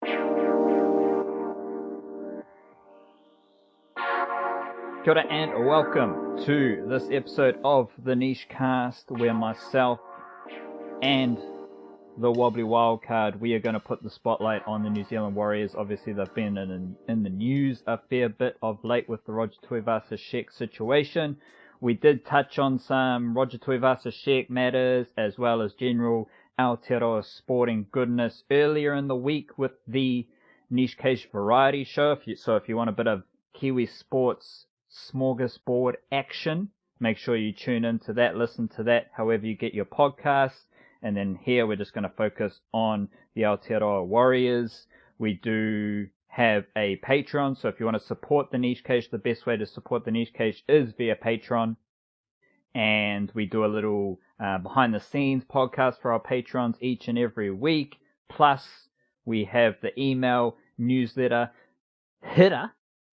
Kia ora and welcome to this episode of the Niche Cast, where myself and the Wobbly Wildcard, we are going to put the spotlight on the New Zealand Warriors. Obviously, they've been in the news a fair bit of late with the Roger Tuivasa-Sheck situation. We did touch on some Roger Tuivasa-Sheck matters, as well as general Aotearoa sporting goodness earlier in the week with the Niche Case Variety Show. If you want a bit of Kiwi sports smorgasbord action, make sure you tune into that, listen to that, however you get your podcasts. And then here we're just going to focus on the Aotearoa Warriors. We do have a Patreon, so if you want to support the Niche Case, the best way to support the Niche Case is via Patreon. And we do a little behind the scenes podcast for our patrons each and every week. Plus, we have the email newsletter hitter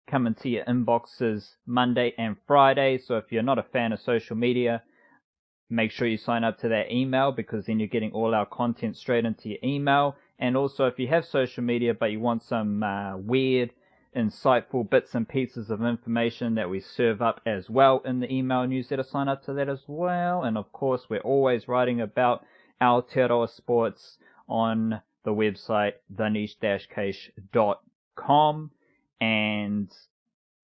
coming to your inboxes Monday and Friday. So if you're not a fan of social media, make sure you sign up to that email, because then you're getting all our content straight into your email. And also, if you have social media but you want some weird, insightful bits and pieces of information that we serve up as well in the email newsletter, sign up to that as well. And of course, we're always writing about Aotearoa sports on the website theniche-case.com. And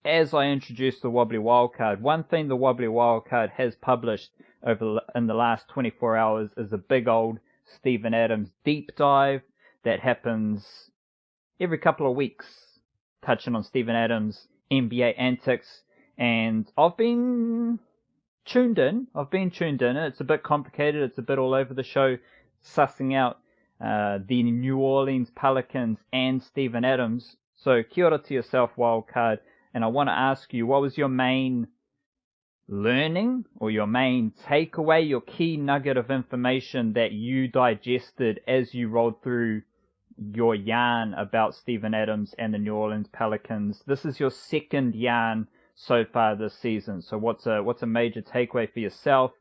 as I introduced the Wobbly Wildcard, one thing the Wobbly Wildcard has published in the last 24 hours is a big old Steven Adams deep dive that happens every couple of weeks, touching on Steven Adams' NBA antics. And I've been tuned in. It's a bit complicated. It's a bit all over the show, sussing out the New Orleans Pelicans and Steven Adams. So kia ora to yourself, Wildcard. And I want to ask you, what was your main learning or your main takeaway, your key nugget of information that you digested as you rolled through your yarn about Steven Adams and the New Orleans Pelicans? This is your second yarn so far this season. So what's a major takeaway for yourself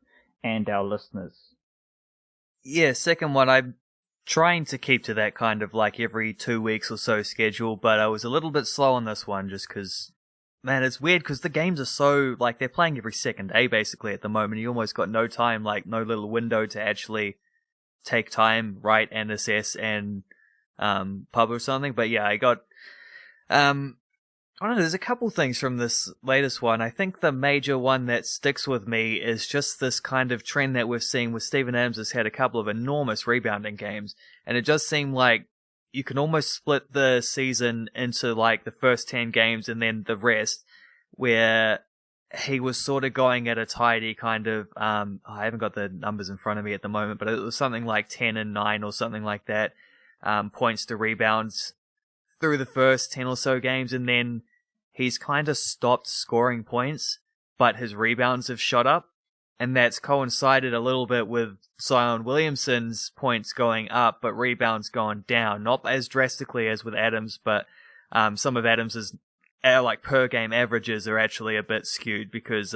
and our listeners? Yeah, second one, I'm trying to keep to that kind of like every 2 weeks or so schedule, but I was a little bit slow on this one just because, man, it's weird because the games are so, like, they're playing every second day basically at the moment. You almost got no time, like no little window to actually take time, write and assess and publish something. But yeah, I got, I don't know, there's a couple things from this latest one. I think the major one that sticks with me is just this kind of trend that we're seeing with Steven Adams has had a couple of enormous rebounding games. And it does seem like you can almost split the season into like the first 10 games and then the rest, where he was sort of going at a tidy kind of, I haven't got the numbers in front of me at the moment, but it was something like 10 and 9 or something like that, points to rebounds through the first 10 or so games. And then he's kind of stopped scoring points, but his rebounds have shot up. And that's coincided a little bit with Zion Williamson's points going up, but rebounds going down. Not as drastically as with Adams, but some of Adams's like per game averages are actually a bit skewed because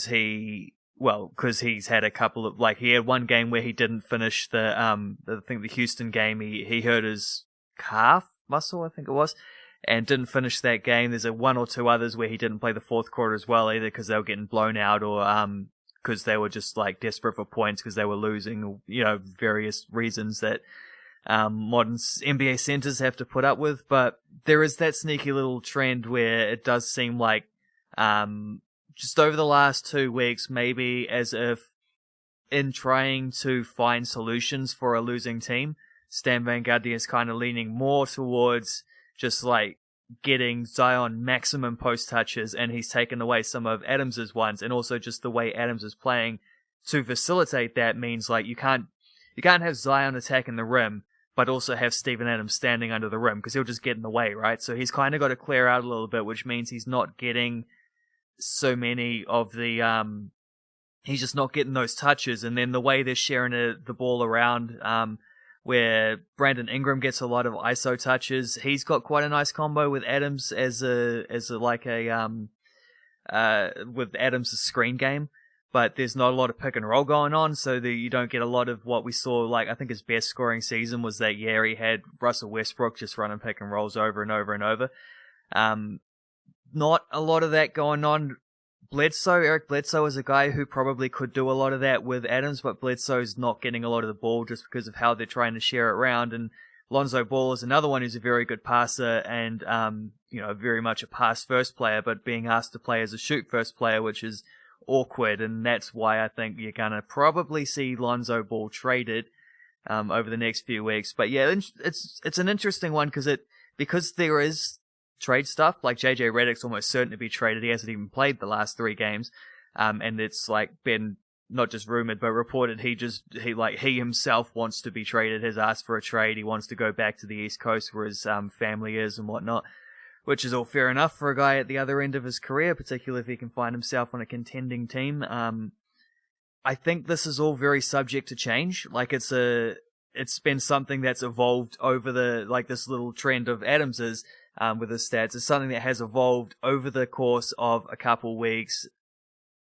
he's had a couple of, like, he had one game where he didn't finish I think the Houston game, he hurt his calf muscle, I think it was, and didn't finish that game. There's one or two others where he didn't play the fourth quarter as well, either because they were getting blown out or because they were just like desperate for points because they were losing, you know, various reasons that modern NBA centers have to put up with. But there is that sneaky little trend where it does seem like just over the last 2 weeks, maybe as if in trying to find solutions for a losing team, Stan Van Gundy is kind of leaning more towards just like getting Zion maximum post touches, and he's taken away some of Adams's ones, and also just the way Adams is playing to facilitate that means like you can't have Zion attacking the rim, but also have Steven Adams standing under the rim because he'll just get in the way, right? So he's kind of got to clear out a little bit, which means he's not getting so many of the he's just not getting those touches, and then the way they're sharing the ball around. Where Brandon Ingram gets a lot of ISO touches. He's got quite a nice combo with Adams with Adams' screen game. but there's not a lot of pick and roll going on, so that you don't get a lot of what we saw. Like, I think his best scoring season was that year he had Russell Westbrook just running pick and rolls over and over and over. Not a lot of that going on. Eric Bledsoe is a guy who probably could do a lot of that with Adams, but Bledsoe's not getting a lot of the ball just because of how they're trying to share it around. And Lonzo Ball is another one who's a very good passer and, very much a pass-first player, but being asked to play as a shoot-first player, which is awkward. And that's why I think you're going to probably see Lonzo Ball traded over the next few weeks. But yeah, it's an interesting one because there is trade stuff. Like JJ Redick's almost certain to be traded. He hasn't even played the last 3 games. And it's like been not just rumored, but reported he himself wants to be traded, has asked for a trade. He wants to go back to the East Coast where his family is and whatnot, which is all fair enough for a guy at the other end of his career, particularly if he can find himself on a contending team. I think this is all very subject to change. Like it's been something that's evolved over this little trend of Adams's, with his stats. It's something that has evolved over the course of a couple weeks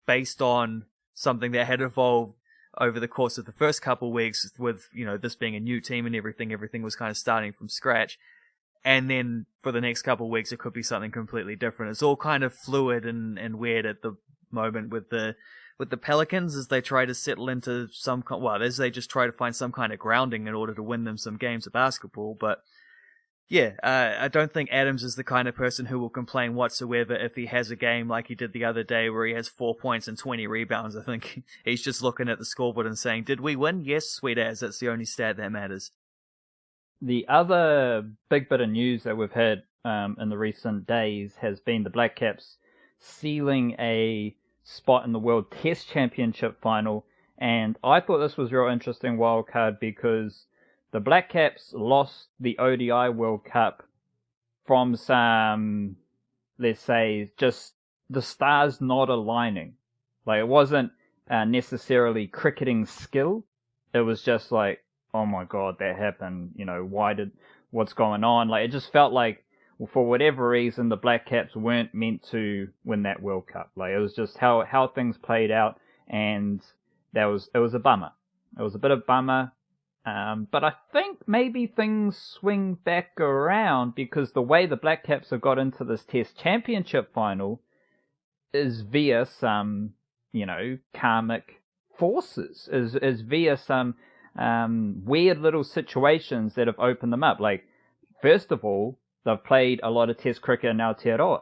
based on something that had evolved over the course of the first couple weeks with, this being a new team and everything was kind of starting from scratch. And then for the next couple weeks, it could be something completely different. It's all kind of fluid and weird at the moment with the Pelicans as they try to settle into as they just try to find some kind of grounding in order to win them some games of basketball. But yeah, I don't think Adams is the kind of person who will complain whatsoever if he has a game like he did the other day where he has 4 points and 20 rebounds. I think he's just looking at the scoreboard and saying, did we win? Yes, sweet as. That's the only stat that matters. The other big bit of news that we've had in the recent days has been the Blackcaps sealing a spot in the World Test Championship final. And I thought this was a real interesting wildcard because the Blackcaps lost the ODI World Cup from some, let's say, just the stars not aligning. Like, it wasn't necessarily cricketing skill. It was just like, oh my God, that happened. What's going on? Like, it just felt like, for whatever reason, the Blackcaps weren't meant to win that World Cup. Like, it was just how things played out, and it was a bummer. It was a bit of bummer. But I think maybe things swing back around because the way the Blackcaps have got into this Test Championship final is via some, karmic forces, is via some weird little situations that have opened them up. Like, first of all, they've played a lot of Test cricket in Aotearoa,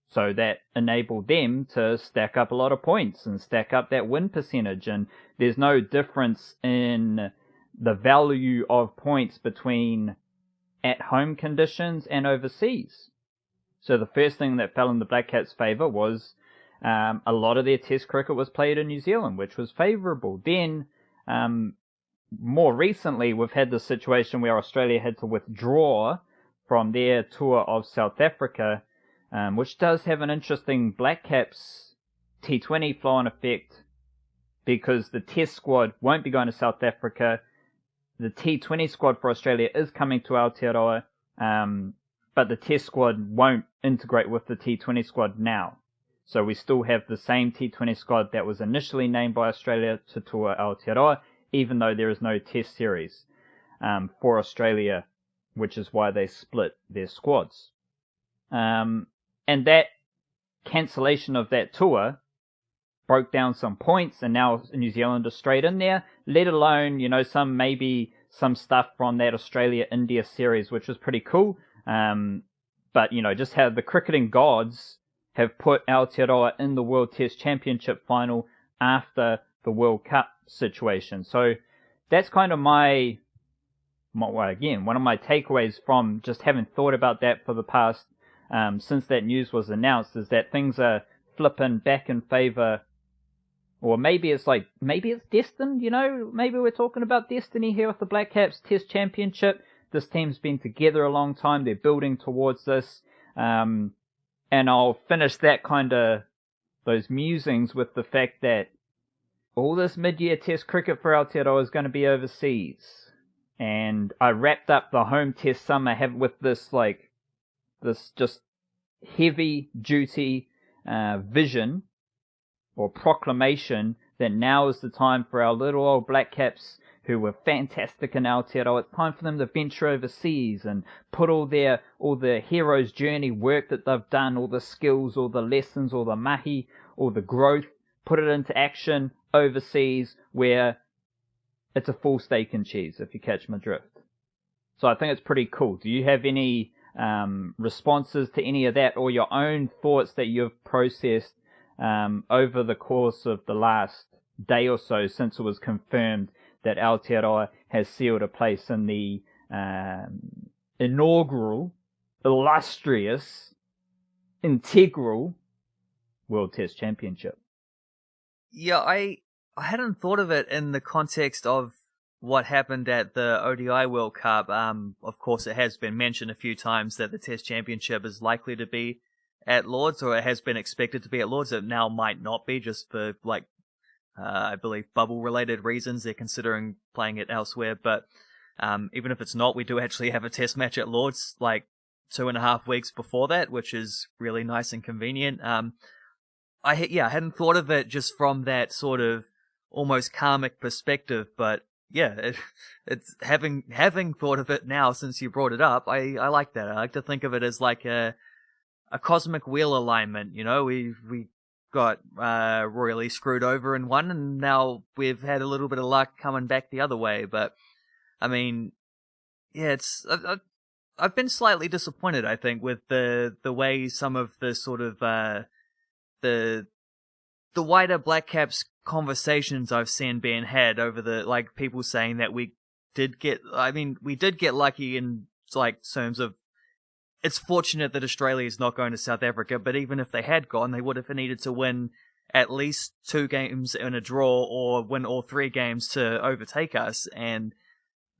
so that enabled them to stack up a lot of points and stack up that win percentage, and there's no difference in the value of points between at-home conditions and overseas. So the first thing that fell in the Blackcaps' favour was a lot of their Test cricket was played in New Zealand, which was favourable. Then, more recently, we've had the situation where Australia had to withdraw from their tour of South Africa, which does have an interesting Blackcaps T20 flow-on effect because the Test squad won't be going to South Africa. The T20 squad for Australia is coming to Aotearoa, but the Test squad won't integrate with the T20 squad now. So we still have the same T20 squad that was initially named by Australia to tour Aotearoa, even though there is no Test series for Australia, which is why they split their squads. And that cancellation of that tour broke down some points, and now New Zealand is straight in there, let alone, some stuff from that Australia-India series, which was pretty cool. But, just how the cricketing gods have put Aotearoa in the World Test Championship final after the World Cup situation. So that's kind of one of my takeaways from just having thought about that for the past, since that news was announced, is that things are flipping back in favour. Or maybe it's destined, maybe we're talking about destiny here with the Blackcaps Test Championship. This team's been together a long time. They're building towards this. And I'll finish that those musings with the fact that all this mid-year Test cricket for Aotearoa is going to be overseas. And I wrapped up the home Test summer with this just heavy duty vision or proclamation that now is the time for our little old Blackcaps who were fantastic in Aotearoa. It's time for them to venture overseas and put all the hero's journey work that they've done, all the skills, all the lessons, all the mahi, all the growth, put it into action overseas where it's a full steak and cheese, if you catch my drift. So I think it's pretty cool. Do you have any responses to any of that, or your own thoughts that you've processed over the course of the last day or so since it was confirmed that Aotearoa has sealed a place in the inaugural, illustrious, integral World Test Championship? Yeah, I hadn't thought of it in the context of what happened at the ODI World Cup. Of course, it has been mentioned a few times that the Test Championship is likely to be at Lord's, or it has been expected to be at Lord's. It now might not be, just for, I believe, bubble-related reasons. They're considering playing it elsewhere. But even if it's not, we do actually have a Test match at Lord's, 2.5 weeks before that, which is really nice and convenient. I hadn't thought of it just from that sort of almost karmic perspective, but yeah, it's having thought of it now since you brought it up. I like that. I like to think of it as like a cosmic wheel alignment. You know, we got royally screwed over in one, and now we've had a little bit of luck coming back the other way. But I mean, yeah, I've been slightly disappointed, I think, with the way some of the sort of the wider Blackcaps conversations I've seen being had over the, people saying that we did get lucky in, terms of, it's fortunate that Australia is not going to South Africa, but even if they had gone, they would have needed to win at least 2 games in a draw or win all 3 games to overtake us, and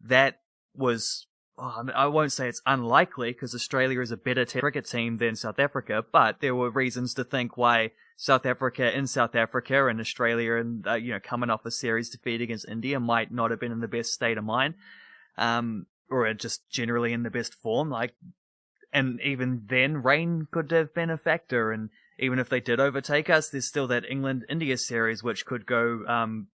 that was, I won't say it's unlikely, because Australia is a better cricket team than South Africa, but there were reasons to think why South Africa and Australia and, coming off a series defeat against India might not have been in the best state of mind, or just generally in the best form. And even then, rain could have been a factor, and even if they did overtake us, there's still that England-India series, which could go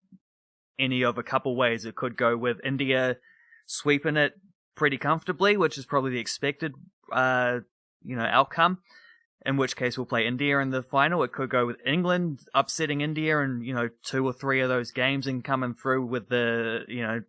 any of a couple ways. It could go with India sweeping it pretty comfortably, which is probably the expected, outcome, in which case we'll play India in the final. It could go with England upsetting India in, 2 or 3 of those games and coming through with the,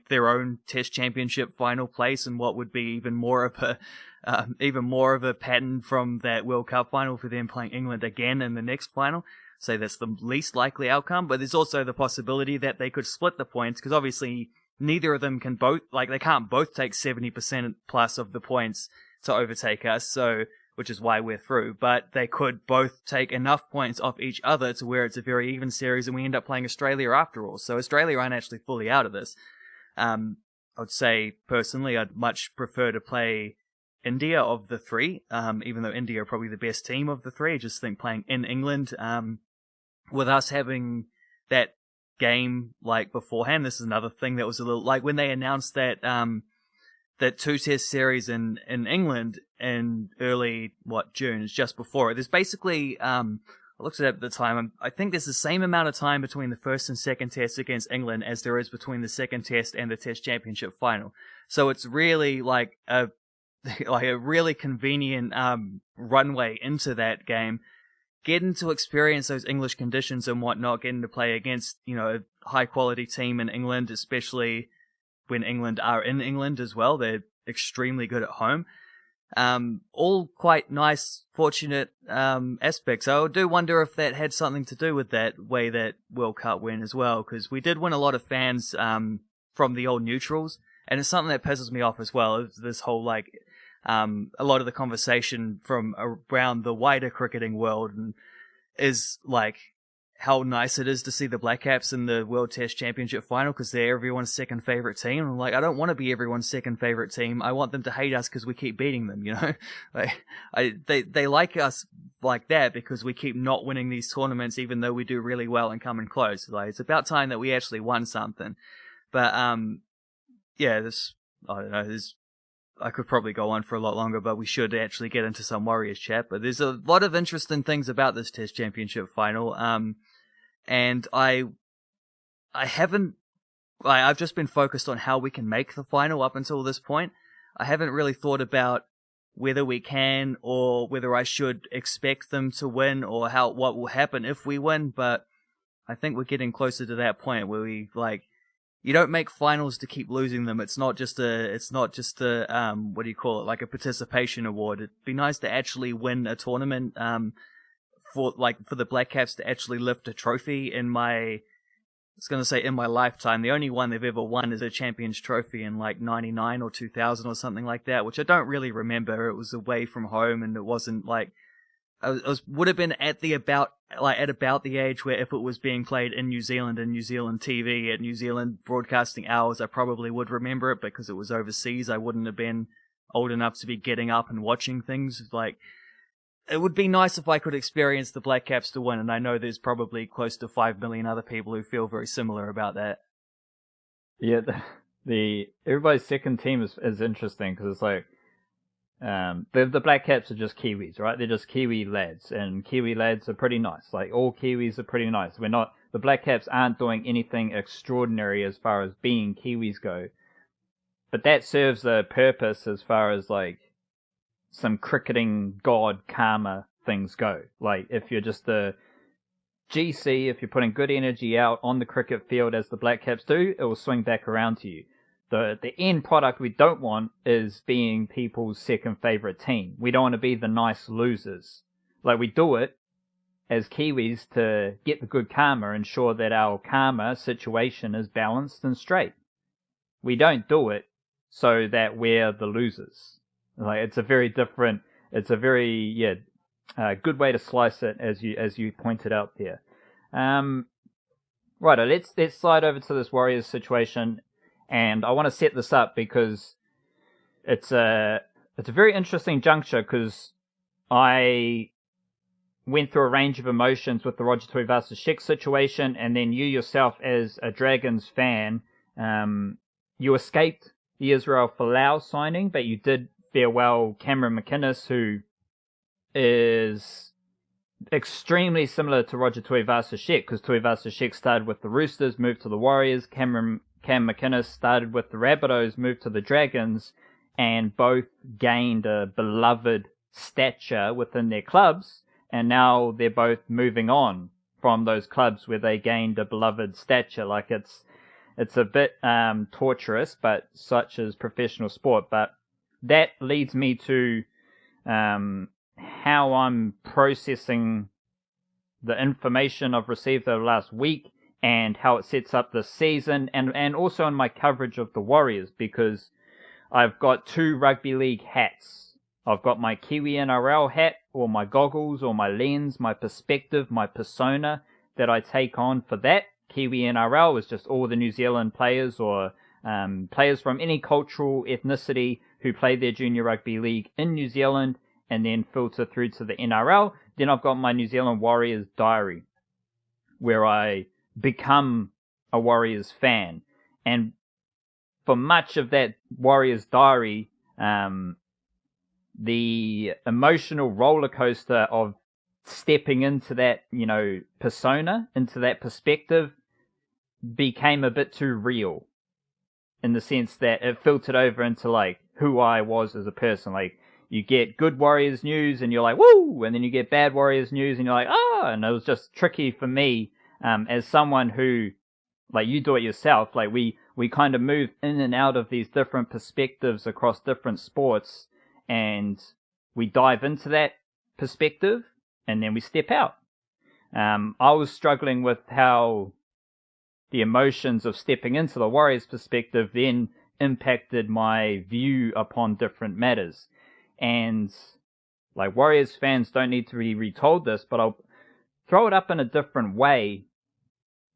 their own Test Championship final place, and what would be even more of a pattern from that World Cup final for them playing England again in the next final. So that's the least likely outcome, but there's also the possibility that they could split the points, because obviously neither of them can they can't both take 70% plus of the points to overtake us, so, which is why we're through, but they could both take enough points off each other to where it's a very even series and we end up playing Australia after all. So Australia aren't actually fully out of this. I would say, personally, I'd much prefer to play India of the 3, even though India are probably the best team of the 3. I just think playing in England, with us having that game beforehand, this is another thing that was a little, when they announced that that 2-test series in England in early June, is just before it. There's basically I looked it up at the time. I think there's the same amount of time between the first and second test against England as there is between the second test and the Test Championship final. So it's really a really convenient runway into that game, getting to experience those English conditions and whatnot, getting to play against a high quality team in England, especially when England are in England as well. They're extremely good at home. All quite nice, fortunate aspects. I do wonder if that had something to do with that way that World Cup went as well, because we did win a lot of fans from the old neutrals, and it's something that pisses me off as well. It's this whole a lot of the conversation from around the wider cricketing world is how nice it is to see the Blackcaps in the World Test Championship final because they're everyone's second favourite team. I'm I don't want to be everyone's second favourite team. I want them to hate us because we keep beating them, They like us like that because we keep not winning these tournaments even though we do really well and coming close. It's about time that we actually won something. But, I don't know, there's I could probably go on for a lot longer, but we should actually get into some Warriors chat. But there's a lot of interesting things about this Test Championship final. And I've just been focused on how we can make the final up until this point. I haven't really thought about whether we can or whether I should expect them to win or what will happen if we win. But I think we're getting closer to that point where you don't make finals to keep losing them. It's not just a what do you call it? Like a participation award. It'd be nice to actually win a tournament, for the Blackcaps to actually lift a trophy in my lifetime. The only one they've ever won is a Champions Trophy in 99 or 2000 or something like that, which I don't really remember. It was away from home and it wasn't would have been at about the age where if it was being played in New Zealand and New Zealand TV at New Zealand broadcasting hours, I probably would remember it because it was overseas. I wouldn't have been old enough to be getting up and watching things. It would be nice if I could experience the Blackcaps to win, and I know there's probably close to 5 million other people who feel very similar about that. Yeah, everybody's second team is interesting because it's the Blackcaps are just Kiwis, right? They're just Kiwi lads, and Kiwi lads are pretty nice. All Kiwis are pretty nice. The Blackcaps aren't doing anything extraordinary as far as being Kiwis go, but that serves a purpose as far as some cricketing god karma things go. If you're just the GC, if you're putting good energy out on the cricket field as the Blackcaps do, it will swing back around to you. The end product we don't want is being people's second favourite team. We don't want to be the nice losers. We do it as Kiwis to get the good karma, ensure that our karma situation is balanced and straight. We don't do it so that we're the losers. It's a very different, it's a very, good way to slice it as you pointed out there. Right, let's slide over to this Warriors situation. And I want to set this up because it's a very interesting juncture because I went through a range of emotions with the Roger Tuivasa-Sheck situation, and then you yourself as a Dragons fan, you escaped the Israel Folau signing, but you did farewell Cameron McInnes, who is extremely similar to Roger Tuivasa-Sheck because Tuivasa-Sheck started with the Roosters, moved to the Warriors. Cam McInnes started with the Rabbitohs, moved to the Dragons, and both gained a beloved stature within their clubs, and now they're both moving on from those clubs where they gained a beloved stature. It's a bit torturous, but such is professional sport. But that leads me to how I'm processing the information I've received over the last week and how it sets up this season, and also in my coverage of the Warriors, because I've got 2 rugby league hats. I've got my Kiwi NRL hat, or my goggles, or my lens, my perspective, my persona that I take on for that. Kiwi NRL is just all the New Zealand players, or players from any cultural ethnicity who play their junior rugby league in New Zealand, and then filter through to the NRL. Then I've got my New Zealand Warriors diary, where I become a Warriors fan. And for much of that Warriors diary, the emotional roller coaster of stepping into that, persona, into that perspective, became a bit too real, in the sense that it filtered over into who I was as a person. You get good Warriors news and you're like, woo! And then you get bad Warriors news and you're like, ah! And it was just tricky for me, as someone who, you do it yourself, we kind of move in and out of these different perspectives across different sports, and we dive into that perspective and then we step out. I was struggling with how the emotions of stepping into the Warriors perspective then impacted my view upon different matters. And Warriors fans don't need to be retold this, but I'll throw it up in a different way.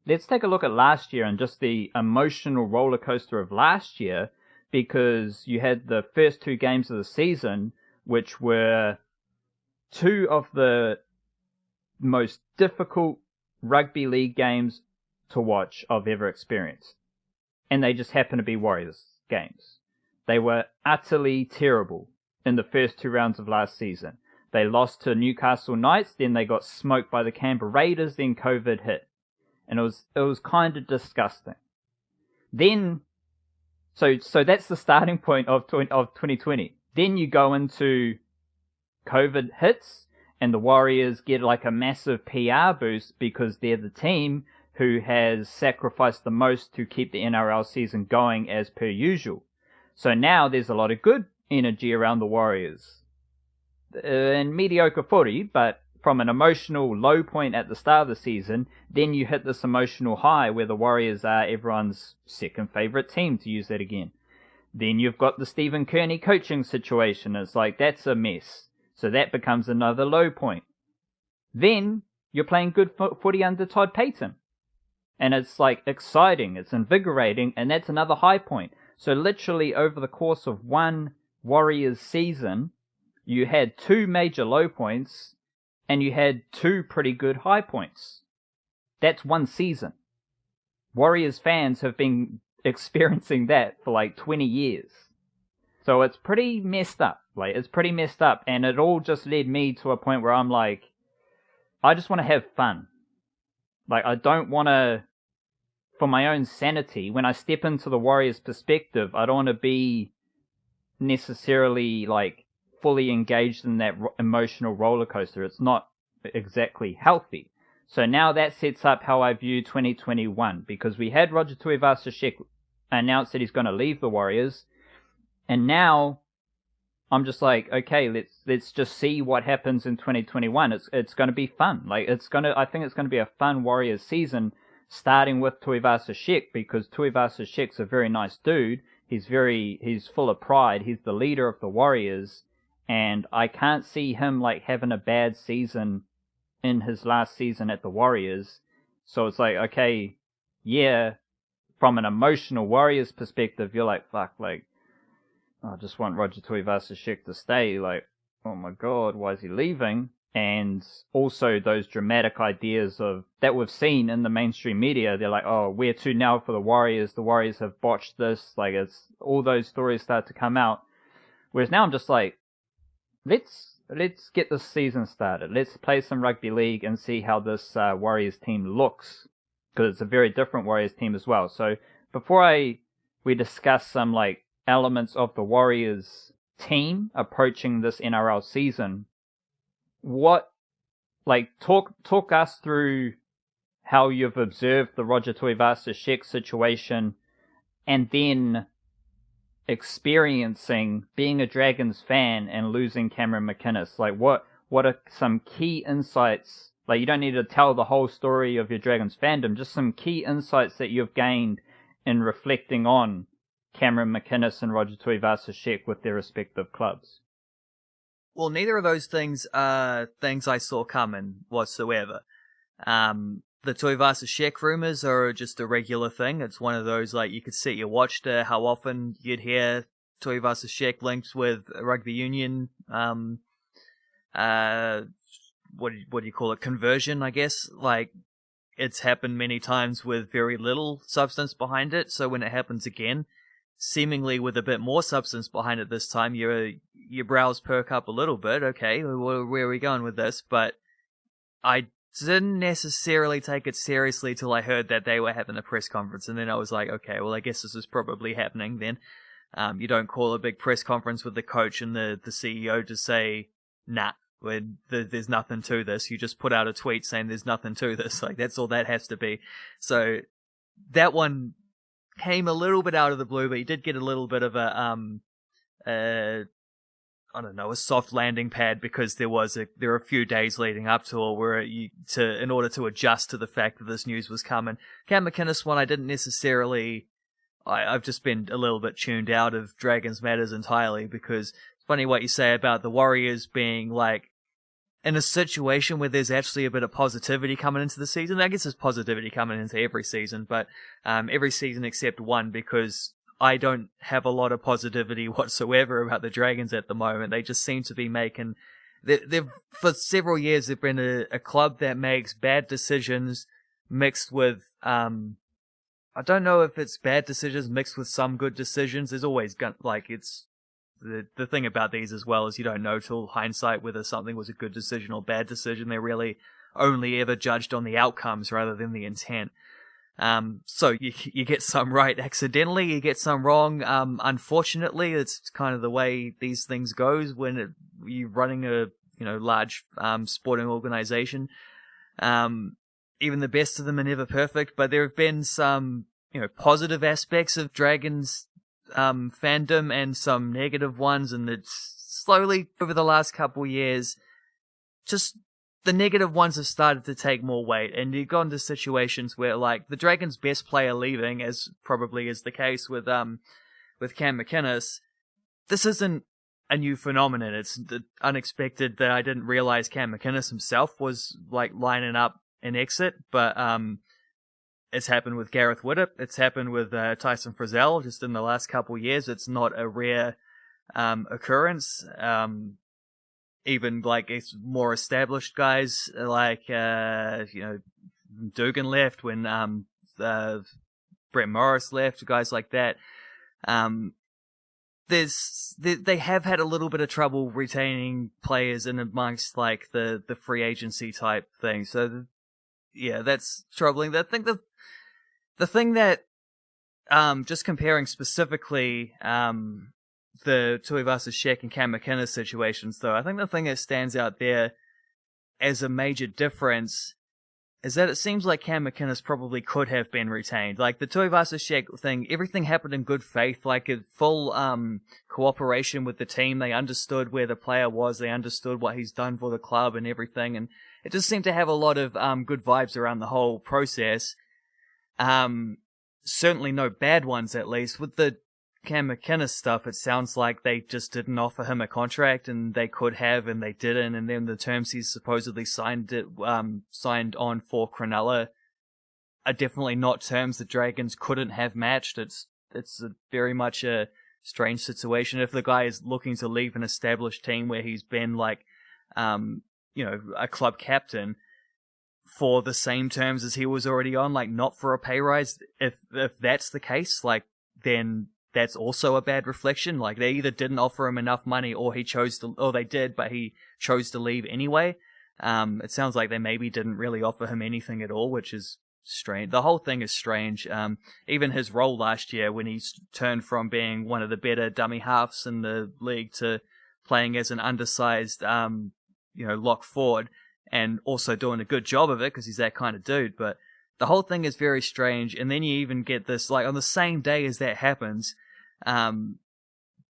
Let's take a look at last year and just the emotional roller coaster of last year, because you had the first 2 games of the season, which were 2 of the most difficult rugby league games to watch I've ever experienced. And they just happen to be Warriors games. They were utterly terrible in the first 2 rounds of last season. They lost to Newcastle Knights, then they got smoked by the Canberra Raiders, then COVID hit. And it was kind of disgusting. Then, so that's the starting point of 2020. Then you go into COVID hits, and the Warriors get like a massive PR boost because they're the team who has sacrificed the most to keep the NRL season going as per usual. So now there's a lot of good energy around the Warriors. And mediocre footy, but from an emotional low point at the start of the season, then you hit this emotional high where the Warriors are everyone's second favourite team, to use that again. Then you've got the Stephen Kearney coaching situation. It's like, that's a mess. So that becomes another low point. Then you're playing good footy under Todd Payten. And it's like exciting, it's invigorating, and that's another high point. So literally over the course of one Warriors season, you had 2 major low points, and you had 2 pretty good high points. That's one season. Warriors fans have been experiencing that for like 20 years. So it's pretty messed up. It's pretty messed up, and it all just led me to a point where I'm like, I just want to have fun. I don't want to, for my own sanity, when I step into the Warriors' perspective, I don't want to be necessarily fully engaged in that emotional roller coaster. It's not exactly healthy. So now that sets up how I view 2021, because we had Roger Tuivasa-Sheck announce that he's going to leave the Warriors, and now I'm just like, okay, let's just see what happens in 2021. It's going to be fun. I think it's going to be a fun Warriors season, starting with Tuivasa-Sheck, because Tuivasa-Sheck's a very nice dude. He's full of pride. He's the leader of the Warriors, and I can't see him having a bad season in his last season at the Warriors. So it's like, okay, yeah, from an emotional Warriors perspective, you're like, fuck, I just want Roger Tuivasa-Sheck to stay. Oh my god, why is he leaving? And also those dramatic ideas that we've seen in the mainstream media. They're like, oh, where to now for the Warriors? The Warriors have botched this. It's all those stories start to come out. Whereas now I'm just like, let's get this season started. Let's play some rugby league and see how this Warriors team looks, because it's a very different Warriors team as well. So before we discuss some elements of the Warriors team approaching this NRL season, talk us through how you've observed the Roger Tuivasa-Sheck situation, and then experiencing being a Dragons fan and losing Cameron McInnes. What are some key insights? You don't need to tell the whole story of your Dragons fandom, just some key insights that you've gained in reflecting on Cameron McInnes and Roger Tuivasa-Sheck with their respective clubs. Well, neither of those things are things I saw coming whatsoever. The Tuivasa-Sheck rumours are just a regular thing. It's one of those, you could set your watch to how often you'd hear Tuivasa-Sheck linked with rugby union, what do you call it, conversion, I guess. It's happened many times with very little substance behind it, so when it happens again, seemingly with a bit more substance behind it this time, your brows perk up a little bit. Okay, where are we going with this? But I didn't necessarily take it seriously till I heard that they were having a press conference, and then I was like, okay, well, I guess this is probably happening then. You don't call a big press conference with the coach and the CEO to say, nah, there's nothing to this. You just put out a tweet saying there's nothing to this. That's all that has to be. So that one came a little bit out of the blue, but you did get a little bit of a soft landing pad, because there were a few days leading up to it where in order to adjust to the fact that this news was coming. Cam McInnes one, I didn't necessarily. I've just been a little bit tuned out of Dragons matters entirely, because it's funny what you say about the Warriors being in a situation where there's actually a bit of positivity coming into the season. I guess there's positivity coming into every season, but every season except one, because I don't have a lot of positivity whatsoever about the Dragons at the moment. They just seem to be making... for several years, they've been a club that makes bad decisions mixed with I don't know if it's bad decisions mixed with some good decisions. There's always it's the thing about these as well is you don't know till hindsight whether something was a good decision or bad decision. They're really only ever judged on the outcomes rather than the intent. So you get some right accidentally, you get some wrong. Unfortunately, it's kind of the way these things goes when you're running a large sporting organization. Even the best of them are never perfect, but there have been some positive aspects of Dragons fandom and some negative ones, and it's slowly over the last couple years, just the negative ones have started to take more weight, and you've gone to situations where, like, the Dragons' best player leaving, as probably is the case with Cam McInnes, this isn't a new phenomenon. It's unexpected that I didn't realize Cam McInnes himself was, like, lining up an exit, but it's happened with Gareth Widdop, it's happened with Tyson Frizzell just in the last couple of years. It's not a rare occurrence. Even like it's more established guys like Dugan left when Brett Morris left, guys like that. They have had a little bit of trouble retaining players in amongst like the free agency type thing. So yeah, that's troubling. I think the thing that just comparing specifically the Tuivasa-Sheck and Cam McInnes situations, though, I think the thing that stands out there as a major difference is that it seems like Cam McInnes probably could have been retained. Like, the Tuivasa-Sheck thing, everything happened in good faith, like a full cooperation with the team. They understood where the player was, they understood what he's done for the club and everything, and it just seemed to have a lot of good vibes around the whole process. Certainly no bad ones, at least. With the Cam McInnes stuff, it sounds like they just didn't offer him a contract, and they could have, and they didn't. And then the terms he's supposedly signed on for Cronulla are definitely not terms the Dragons couldn't have matched. It's very much a strange situation. If the guy is looking to leave an established team where he's been like, a club captain for the same terms as he was already on, like not for a pay rise, if that's the case, like then that's also a bad reflection. Like, they either didn't offer him enough money, or they did, but he chose to leave anyway. It sounds like they maybe didn't really offer him anything at all, which is strange. The whole thing is strange. Even his role last year, when he turned from being one of the better dummy halves in the league to playing as an undersized, lock forward, and also doing a good job of it because he's that kind of dude. But the whole thing is very strange. And then you even get this, like, on the same day as that happens,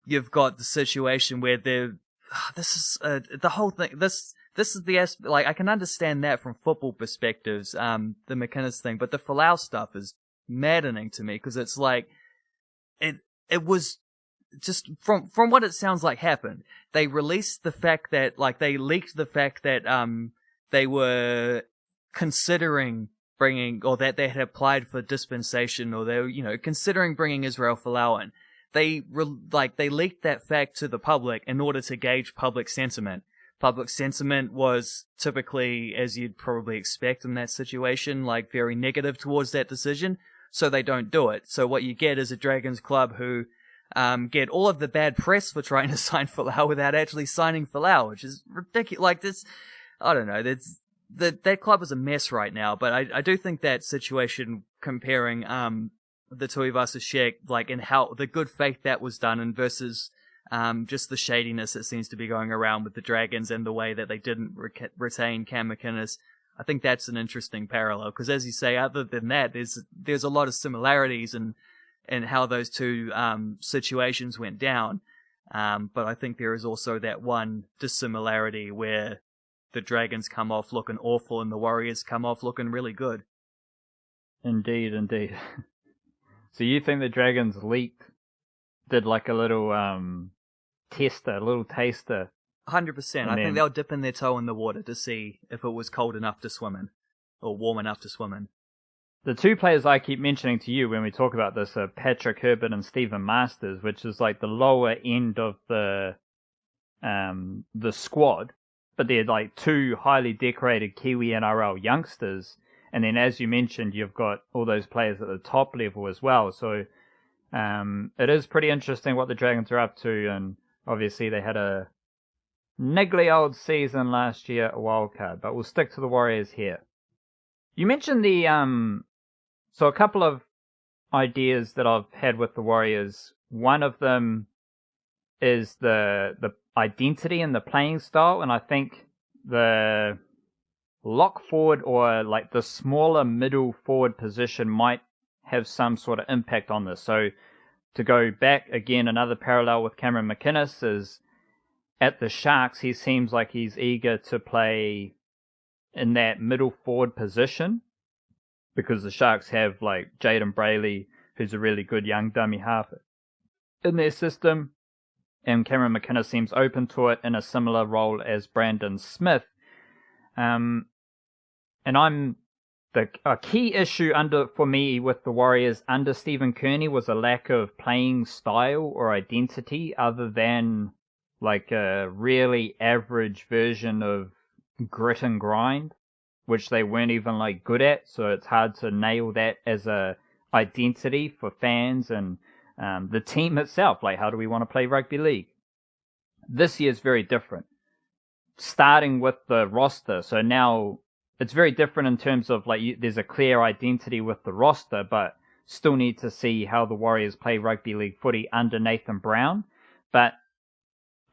you've got the situation where the whole thing, this is the aspect, like, I can understand that from football perspectives, the McInnes thing, but the Folau stuff is maddening to me, because it's like, it was just from what it sounds like happened. They released the fact that, like, they leaked the fact that, they were considering bringing, or that they had applied for dispensation, or they were, considering bringing Israel Folau in. They leaked that fact to the public in order to gauge public sentiment. Public sentiment was typically, as you'd probably expect in that situation, like very negative towards that decision, so they don't do it. So what you get is a Dragons club who get all of the bad press for trying to sign Folau without actually signing Folau, which is ridiculous. Like, this, I don't know, that club is a mess right now, but I do think that situation, comparing the Tuivasa-Sheck, like, and how the good faith that was done, and versus just the shadiness that seems to be going around with the Dragons and the way that they didn't retain Cam McInnes, I think that's an interesting parallel, because as you say, other than that, there's a lot of similarities in how those two situations went down, but I think there is also that one dissimilarity where the Dragons come off looking awful and the Warriors come off looking really good. Indeed. So you think the Dragons did like a little taster? 100%. I think they'll dip in their toe in the water to see if it was cold enough to swim in, or warm enough to swim in. The two players I keep mentioning to you when we talk about this are Patrick Herbert and Stephen Masters, which is like the lower end of the squad, but they're like two highly decorated Kiwi NRL youngsters. And then, as you mentioned, you've got all those players at the top level as well. So it is pretty interesting what the Dragons are up to. And obviously, they had a niggly old season last year, a wild card. But we'll stick to the Warriors here. You mentioned so a couple of ideas that I've had with the Warriors. One of them is the identity and the playing style, and I think the lock forward or like the smaller middle forward position might have some sort of impact on this. So to go back again, another parallel with Cameron McInnes is at the Sharks, he seems like he's eager to play in that middle forward position because the Sharks have like Jaden Brayley, who's a really good young dummy half in their system, and Cameron McInnes seems open to it in a similar role as Brandon Smith. And a key issue for me with the Warriors under Stephen Kearney was a lack of playing style or identity other than like a really average version of grit and grind, which they weren't even like good at. So it's hard to nail that as a identity for fans and the team itself. Like, how do we want to play rugby league? This year's very different. Starting with the roster, so now it's very different in terms of like there's a clear identity with the roster, but still need to see how the Warriors play rugby league footy under Nathan Brown. But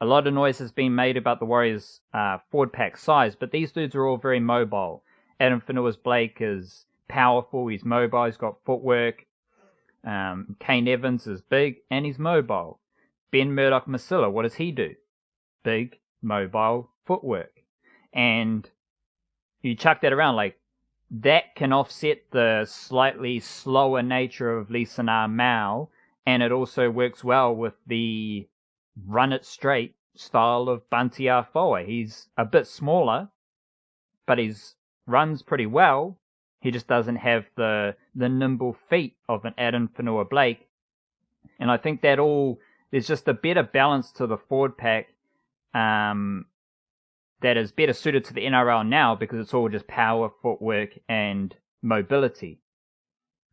a lot of noise has been made about the Warriors' forward pack size, but these dudes are all very mobile. Adam Finucane-Blake is powerful, he's mobile, he's got footwork. Kane Evans is big and he's mobile. Ben Murdoch-Masila, what does he do? Big, mobile, footwork. And you chuck that around, like, that can offset the slightly slower nature of Lisanar Mao, and it also works well with the run it straight style of Bunty Afoa. He's a bit smaller, but he runs pretty well. He just doesn't have the nimble feet of an Adam Finucane-Blake. And I think there's just a better balance to the forward pack that is better suited to the NRL now because it's all just power, footwork, and mobility.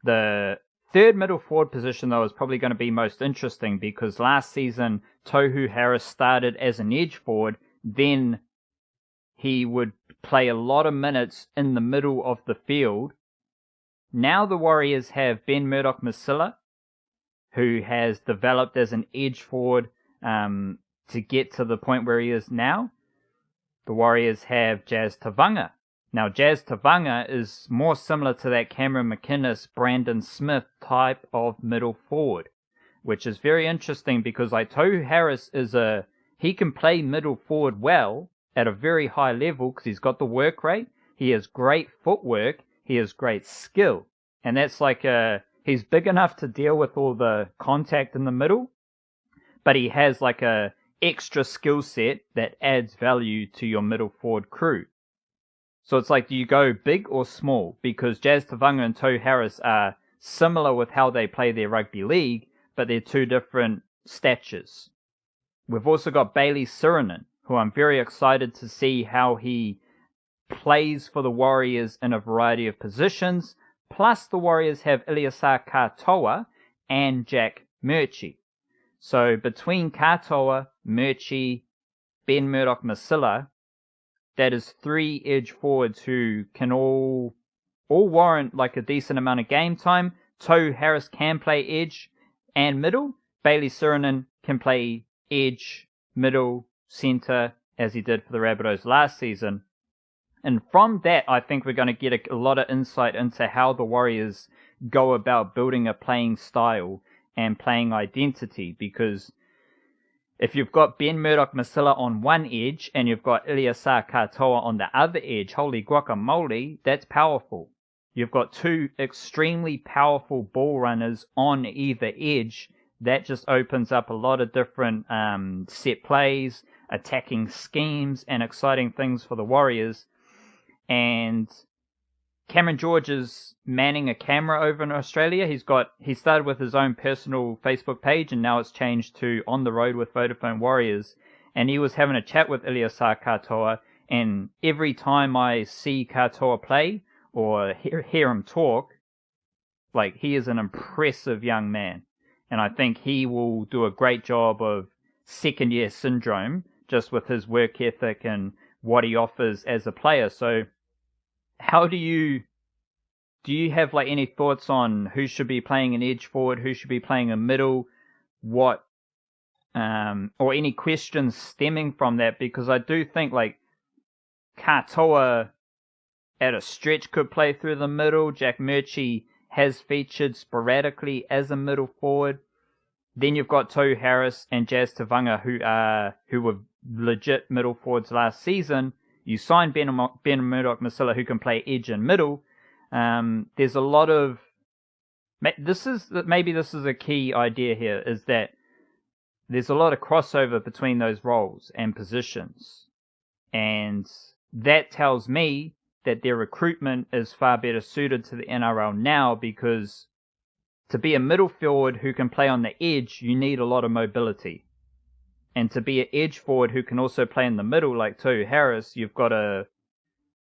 The third middle forward position, though, is probably going to be most interesting because last season, Tohu Harris started as an edge forward, then he would play a lot of minutes in the middle of the field. Now the Warriors have Ben Murdoch-Masila, who has developed as an edge forward to get to the point where he is now. The Warriors have Jazz Tavanga. Now, Jazz Tavanga is more similar to that Cameron McInnes, Brandon Smith type of middle forward, which is very interesting because like Tohu Harris he can play middle forward well at a very high level because he's got the work rate, he has great footwork, he has great skill, and that's like he's big enough to deal with all the contact in the middle, but he has like a extra skill set that adds value to your middle forward crew. So it's like, do you go big or small? Because Jazz Tavanga and Tohu Harris are similar with how they play their rugby league, but they're two different statures. We've also got Bailey Sirinen, who I'm very excited to see how he plays for the Warriors in a variety of positions. Plus the Warriors have Iliasa Katoa and Jack Murchie. So between Katoa, Murchie, Ben Murdoch-Masila, that is 3 edge forwards who can all warrant like a decent amount of game time. Tohu Harris can play edge and middle. Bailey Sirinen can play edge, middle, centre, as he did for the Rabbitohs last season. And from that, I think we're going to get a lot of insight into how the Warriors go about building a playing style and playing identity, because if you've got Ben Murdoch-Masila on one edge and you've got Iliasa Katoa on the other edge, holy guacamole, that's powerful. You've got 2 extremely powerful ball runners on either edge. That just opens up a lot of different set plays, attacking schemes, and exciting things for the Warriors. And Cameron George is manning a camera over in Australia. He started with his own personal Facebook page, and now it's changed to On the Road with Vodafone Warriors. And he was having a chat with Iliasa Katoa, and every time I see Katoa play, or hear him talk, like, he is an impressive young man. And I think he will do a great job of second year syndrome, just with his work ethic and what he offers as a player. So how do you have like any thoughts on who should be playing an edge forward, who should be playing a middle, or any questions stemming from that? Because I do think like Katoa at a stretch could play through the middle. Jack Murchie has featured sporadically as a middle forward. Then you've got Tohu Harris and Jazz Tavanga, who were legit middle forwards last season. You signed Ben Murdoch-Masila, who can play edge and middle. There's a lot of... Maybe this is a key idea here, is that there's a lot of crossover between those roles and positions. And that tells me that their recruitment is far better suited to the NRL now, because to be a middle forward who can play on the edge, you need a lot of mobility. And to be an edge forward who can also play in the middle, like Tohu Harris, you've got to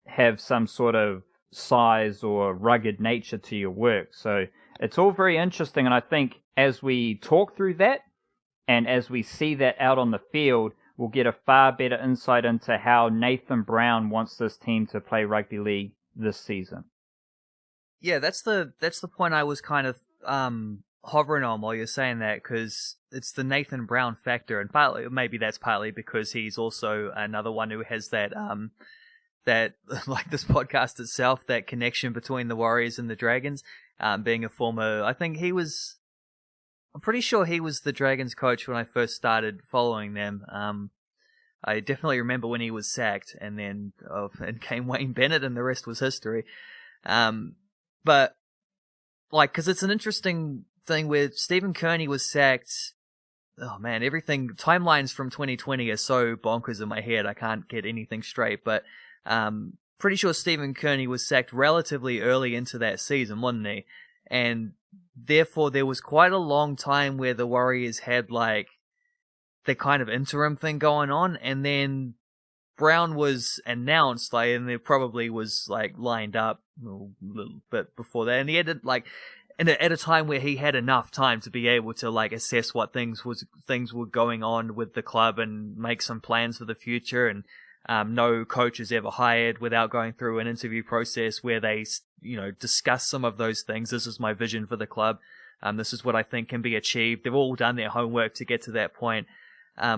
have some sort of size or rugged nature to your work. So it's all very interesting, and I think as we talk through that, and as we see that out on the field, we'll get a far better insight into how Nathan Brown wants this team to play rugby league this season. Yeah, that's the point I was kind of hovering on while you're saying that, because it's the Nathan Brown factor, and maybe that's partly because he's also another one who has that that, like this podcast itself, that connection between the Warriors and the Dragons, being a former, I'm pretty sure he was the Dragons coach when I first started following them. I definitely remember when he was sacked, and then and came Wayne Bennett, and the rest was history. But like, because it's an interesting thing where Stephen Kearney was sacked. Oh man, timelines from 2020 are so bonkers in my head, I can't get anything straight. But pretty sure Stephen Kearney was sacked relatively early into that season, wasn't he? And therefore, there was quite a long time where the Warriors had like the kind of interim thing going on, and then Brown was announced, like, and there probably was like lined up a little bit before that, and he had like at a time where he had enough time to be able to like assess what things were going on with the club and make some plans for the future. And no coach is ever hired without going through an interview process where they, discuss some of those things. This is my vision for the club. This is what I think can be achieved. They've all done their homework to get to that point.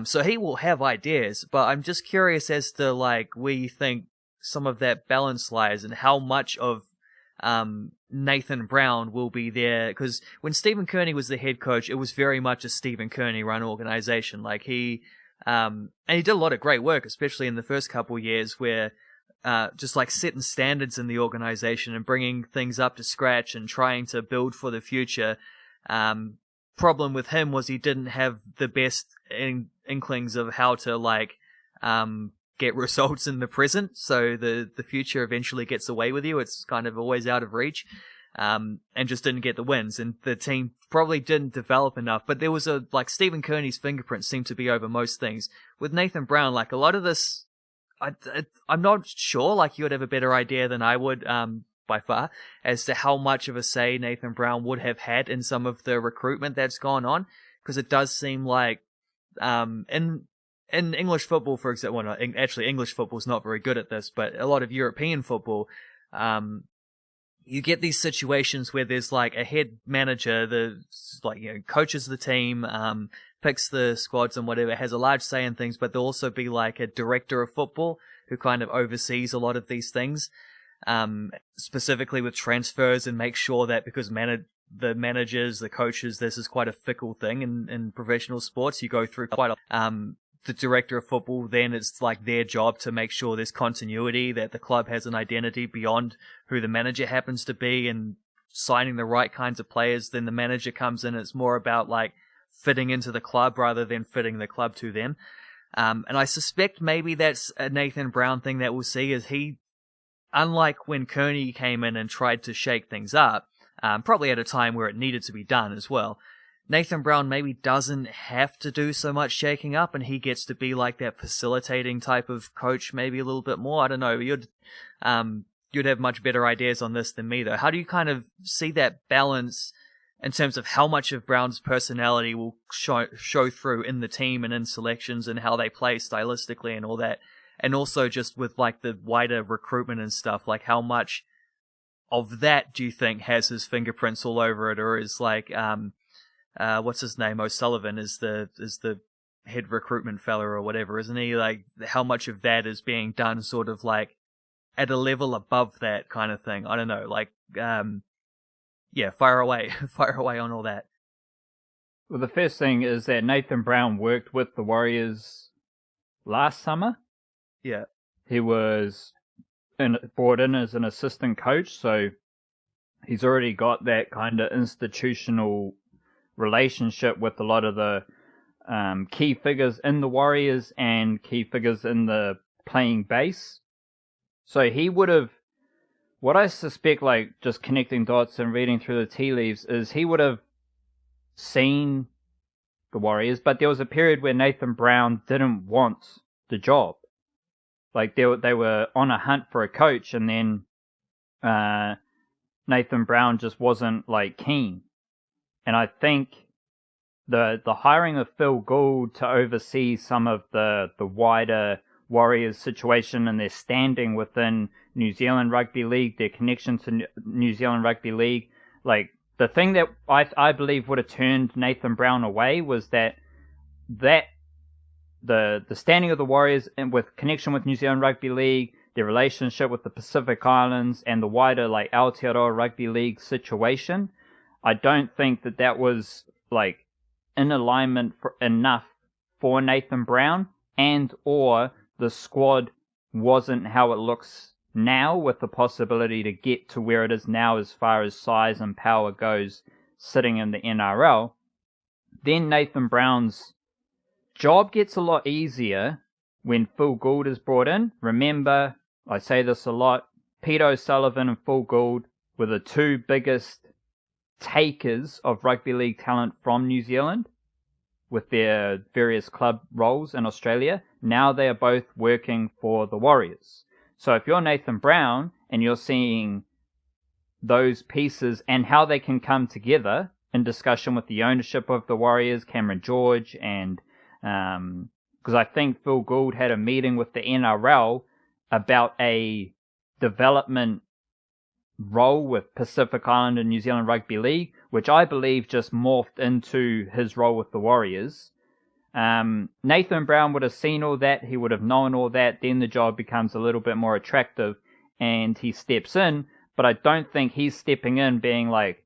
So he will have ideas, but I'm just curious as to like where you think some of that balance lies, and how much of Nathan Brown will be there. Because when Stephen Kearney was the head coach, it was very much a Stephen Kearney run organization. Like and he did a lot of great work, especially in the first couple of years, where just like setting standards in the organization and bringing things up to scratch and trying to build for the future. Problem with him was he didn't have the best inklings of how to like get results in the present, so the future eventually gets away with you. It's kind of always out of reach, and just didn't get the wins, and the team probably didn't develop enough. But there was Stephen Kearney's fingerprint seemed to be over most things. With Nathan Brown, like a lot of this, I'm not sure, like you would have a better idea than I would, by far, as to how much of a say Nathan Brown would have had in some of the recruitment that's gone on, because it does seem like in English football, for example, actually English football is not very good at this, but a lot of European football, you get these situations where there's like a head manager, coaches the team, picks the squads and whatever, has a large say in things, but there'll also be like a director of football who kind of oversees a lot of these things, specifically with transfers, and make sure that, because the managers, the coaches, this is quite a fickle thing in professional sports. You go through quite the director of football, then it's like their job to make sure there's continuity, that the club has an identity beyond who the manager happens to be, and signing the right kinds of players. Then the manager comes in, it's more about like fitting into the club rather than fitting the club to them. And I suspect maybe that's a Nathan Brown thing that we'll see, is he, unlike when Kearney came in and tried to shake things up, probably at a time where it needed to be done as well, Nathan Brown maybe doesn't have to do so much shaking up, and he gets to be like that facilitating type of coach, maybe a little bit more. I don't know. you'd have much better ideas on this than me, though. How do you kind of see that balance in terms of how much of Brown's personality will show through in the team and in selections and how they play stylistically and all that? And also just with like the wider recruitment and stuff, like how much of that do you think has his fingerprints all over it, or is like what's his name, O'Sullivan is the head recruitment fella or whatever, isn't he? Like how much of that is being done sort of like at a level above that kind of thing? I don't know, like fire away on all that. Well, the first thing is that Nathan Brown worked with the Warriors last summer. Yeah. He was brought in as an assistant coach, so he's already got that kind of institutional relationship with a lot of the key figures in the Warriors and key figures in the playing base. So he would have, what I suspect, like just connecting dots and reading through the tea leaves, is he would have seen the Warriors, but there was a period where Nathan Brown didn't want the job. Like they were on a hunt for a coach, and then Nathan Brown just wasn't like keen. And I think the hiring of Phil Gould to oversee some of the wider Warriors situation and their standing within New Zealand Rugby League, their connection to New Zealand Rugby League, like the thing that I believe would have turned Nathan Brown away was that the standing of the Warriors and with connection with New Zealand Rugby League, their relationship with the Pacific Islands and the wider like Aotearoa Rugby League situation, I don't think that was like in alignment enough for Nathan Brown, and or the squad wasn't how it looks now with the possibility to get to where it is now as far as size and power goes sitting in the NRL. Then Nathan Brown's job gets a lot easier when Phil Gould is brought in. Remember, I say this a lot, Pete O'Sullivan and Phil Gould were the two biggest takers of rugby league talent from New Zealand with their various club roles in Australia. Now they are both working for the Warriors. So if you're Nathan Brown and you're seeing those pieces and how they can come together in discussion with the ownership of the Warriors, Cameron George, and because I think Phil Gould had a meeting with the NRL about a development role with Pacific Island and New Zealand Rugby League, which I believe just morphed into his role with the Warriors. Nathan Brown would have seen all that, he would have known all that, then the job becomes a little bit more attractive and he steps in, but I don't think he's stepping in being like,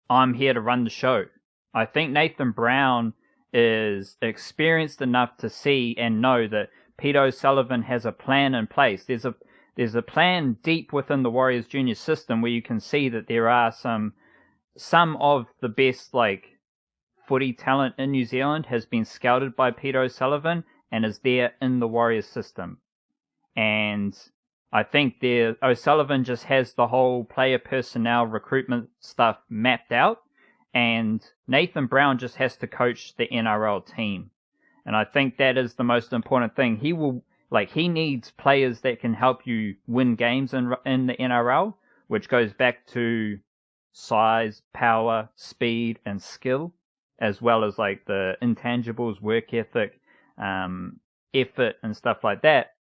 I'm here to run the show. I think Nathan Brown is experienced enough to see and know that Pete O'Sullivan has a plan in place. There's a plan deep within the Warriors junior system where you can see that there are some of the best like footy talent in New Zealand has been scouted by Pete O'Sullivan and is there in the Warriors system. And I think O'Sullivan just has the whole player personnel recruitment stuff mapped out, and Nathan Brown just has to coach the NRL team. And I think that is the most important thing. He needs players that can help you win games in the NRL, which goes back to size, power, speed, and skill, as well as like the intangibles, work ethic, effort, and stuff like that.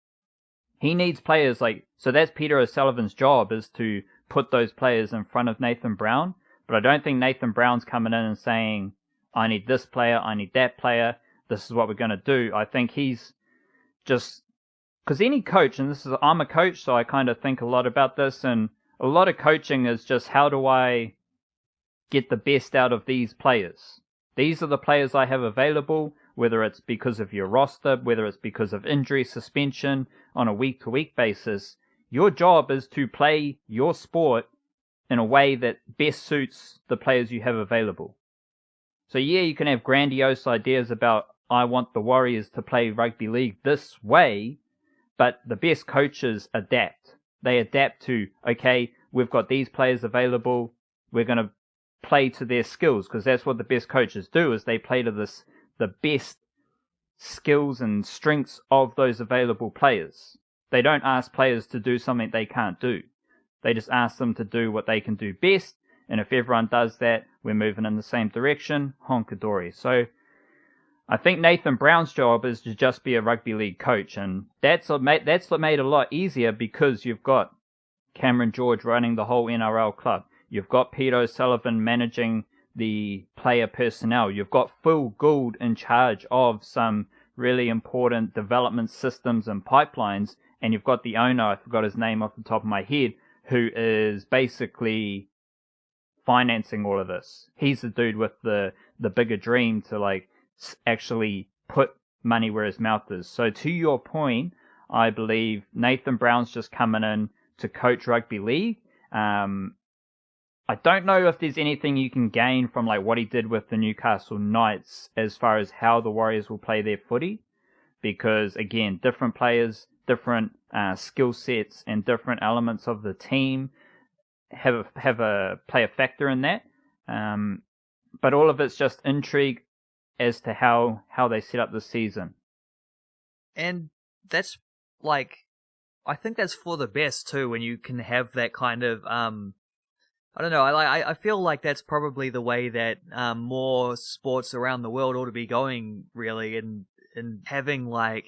He needs players so that's Peter O'Sullivan's job, is to put those players in front of Nathan Brown. But I don't think Nathan Brown's coming in and saying, I need this player, I need that player, this is what we're going to do. I think he's just, because any coach, and I'm a coach, so I kind of think a lot about this, and a lot of coaching is just, how do I get the best out of these players? These are the players I have available, whether it's because of your roster, whether it's because of injury, suspension, on a week-to-week basis. Your job is to play your sport in a way that best suits the players you have available. So yeah, you can have grandiose ideas about, I want the Warriors to play rugby league this way, but the best coaches adapt. They adapt to, okay, we've got these players available, we're going to play to their skills, because that's what the best coaches do, is they play to the best skills and strengths of those available players. They don't ask players to do something they can't do. They just ask them to do what they can do best. And if everyone does that, we're moving in the same direction. Honkadori. So I think Nathan Brown's job is to just be a rugby league coach. And that's what made it a lot easier because you've got Cameron George running the whole NRL club. You've got Peter O'Sullivan managing the player personnel. You've got Phil Gould in charge of some really important development systems and pipelines. And you've got the owner, I forgot his name off the top of my head, who is basically financing all of this. He's the dude with the bigger dream to like actually put money where his mouth is. So to your point, I believe Nathan Brown's just coming in to coach rugby league. I don't know if there's anything you can gain from like what he did with the Newcastle Knights as far as how the Warriors will play their footy, because again, different players, different skill sets, and different elements of the team play a factor in that. But all of it's just intrigue as to how they set up the season. And that's like, I think that's for the best too, when you can have that kind of I don't know. I feel like that's probably the way that more sports around the world ought to be going, really, and having like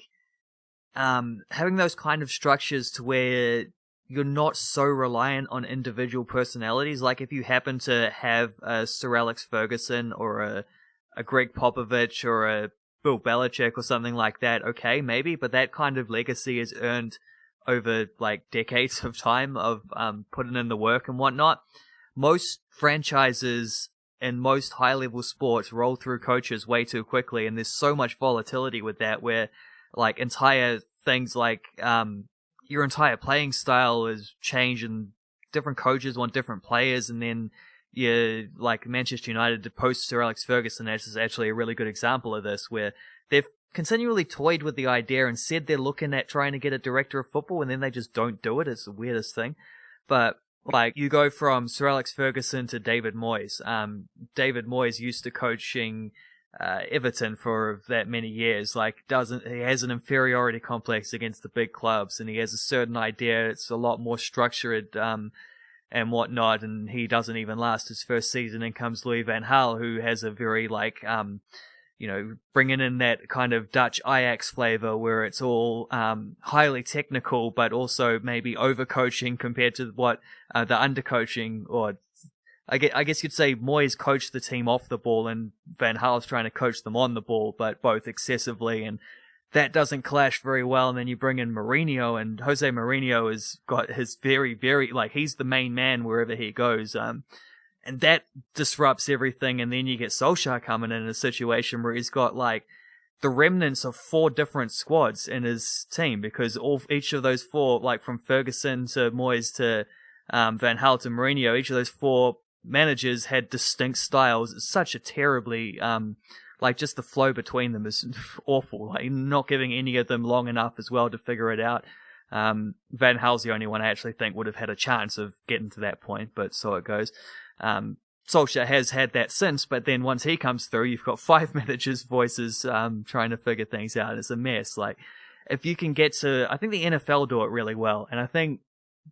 having those kind of structures to where you're not so reliant on individual personalities. Like if you happen to have a Sir Alex Ferguson or a Greg Popovich or a Bill Belichick or something like that, okay, maybe, but that kind of legacy is earned over like decades of time of putting in the work and whatnot. Most franchises and most high-level sports roll through coaches way too quickly, and there's so much volatility with that where like entire things like your entire playing style is changed and different coaches want different players, and then you like Manchester United post Sir Alex Ferguson, this is actually a really good example of this, where they've continually toyed with the idea and said they're looking at trying to get a director of football, and then they just don't do it. It's the weirdest thing. But like you go from Sir Alex Ferguson to David Moyes. David Moyes used to coaching Everton for that many years. Like he has an inferiority complex against the big clubs, and he has a certain idea. It's a lot more structured and whatnot. And he doesn't even last his first season. In comes Louis van Gaal, who has a very like bringing in that kind of Dutch Ajax flavor where it's all highly technical, but also maybe overcoaching compared to what the undercoaching, or I guess you'd say Moyes coached the team off the ball and Van Gaal's trying to coach them on the ball, but both excessively, and that doesn't clash very well. And then you bring in Mourinho, and Jose Mourinho has got his very, very, like, he's the main man wherever he goes. And that disrupts everything. And then you get Solskjaer coming in a situation where he's got like the remnants of 4 different squads in his team, because each of those 4, like from Ferguson to Moyes to Van Gaal to Mourinho, each of those 4 managers had distinct styles. It's such a terribly, like just the flow between them is awful. Like not giving any of them long enough as well to figure it out. Van Gaal's the only one I actually think would have had a chance of getting to that point, but so it goes. Solskjaer has had that since, but then once he comes through, you've got 5 managers' voices trying to figure things out. It's a mess. Like, if you can get to, I think the NFL do it really well, and I think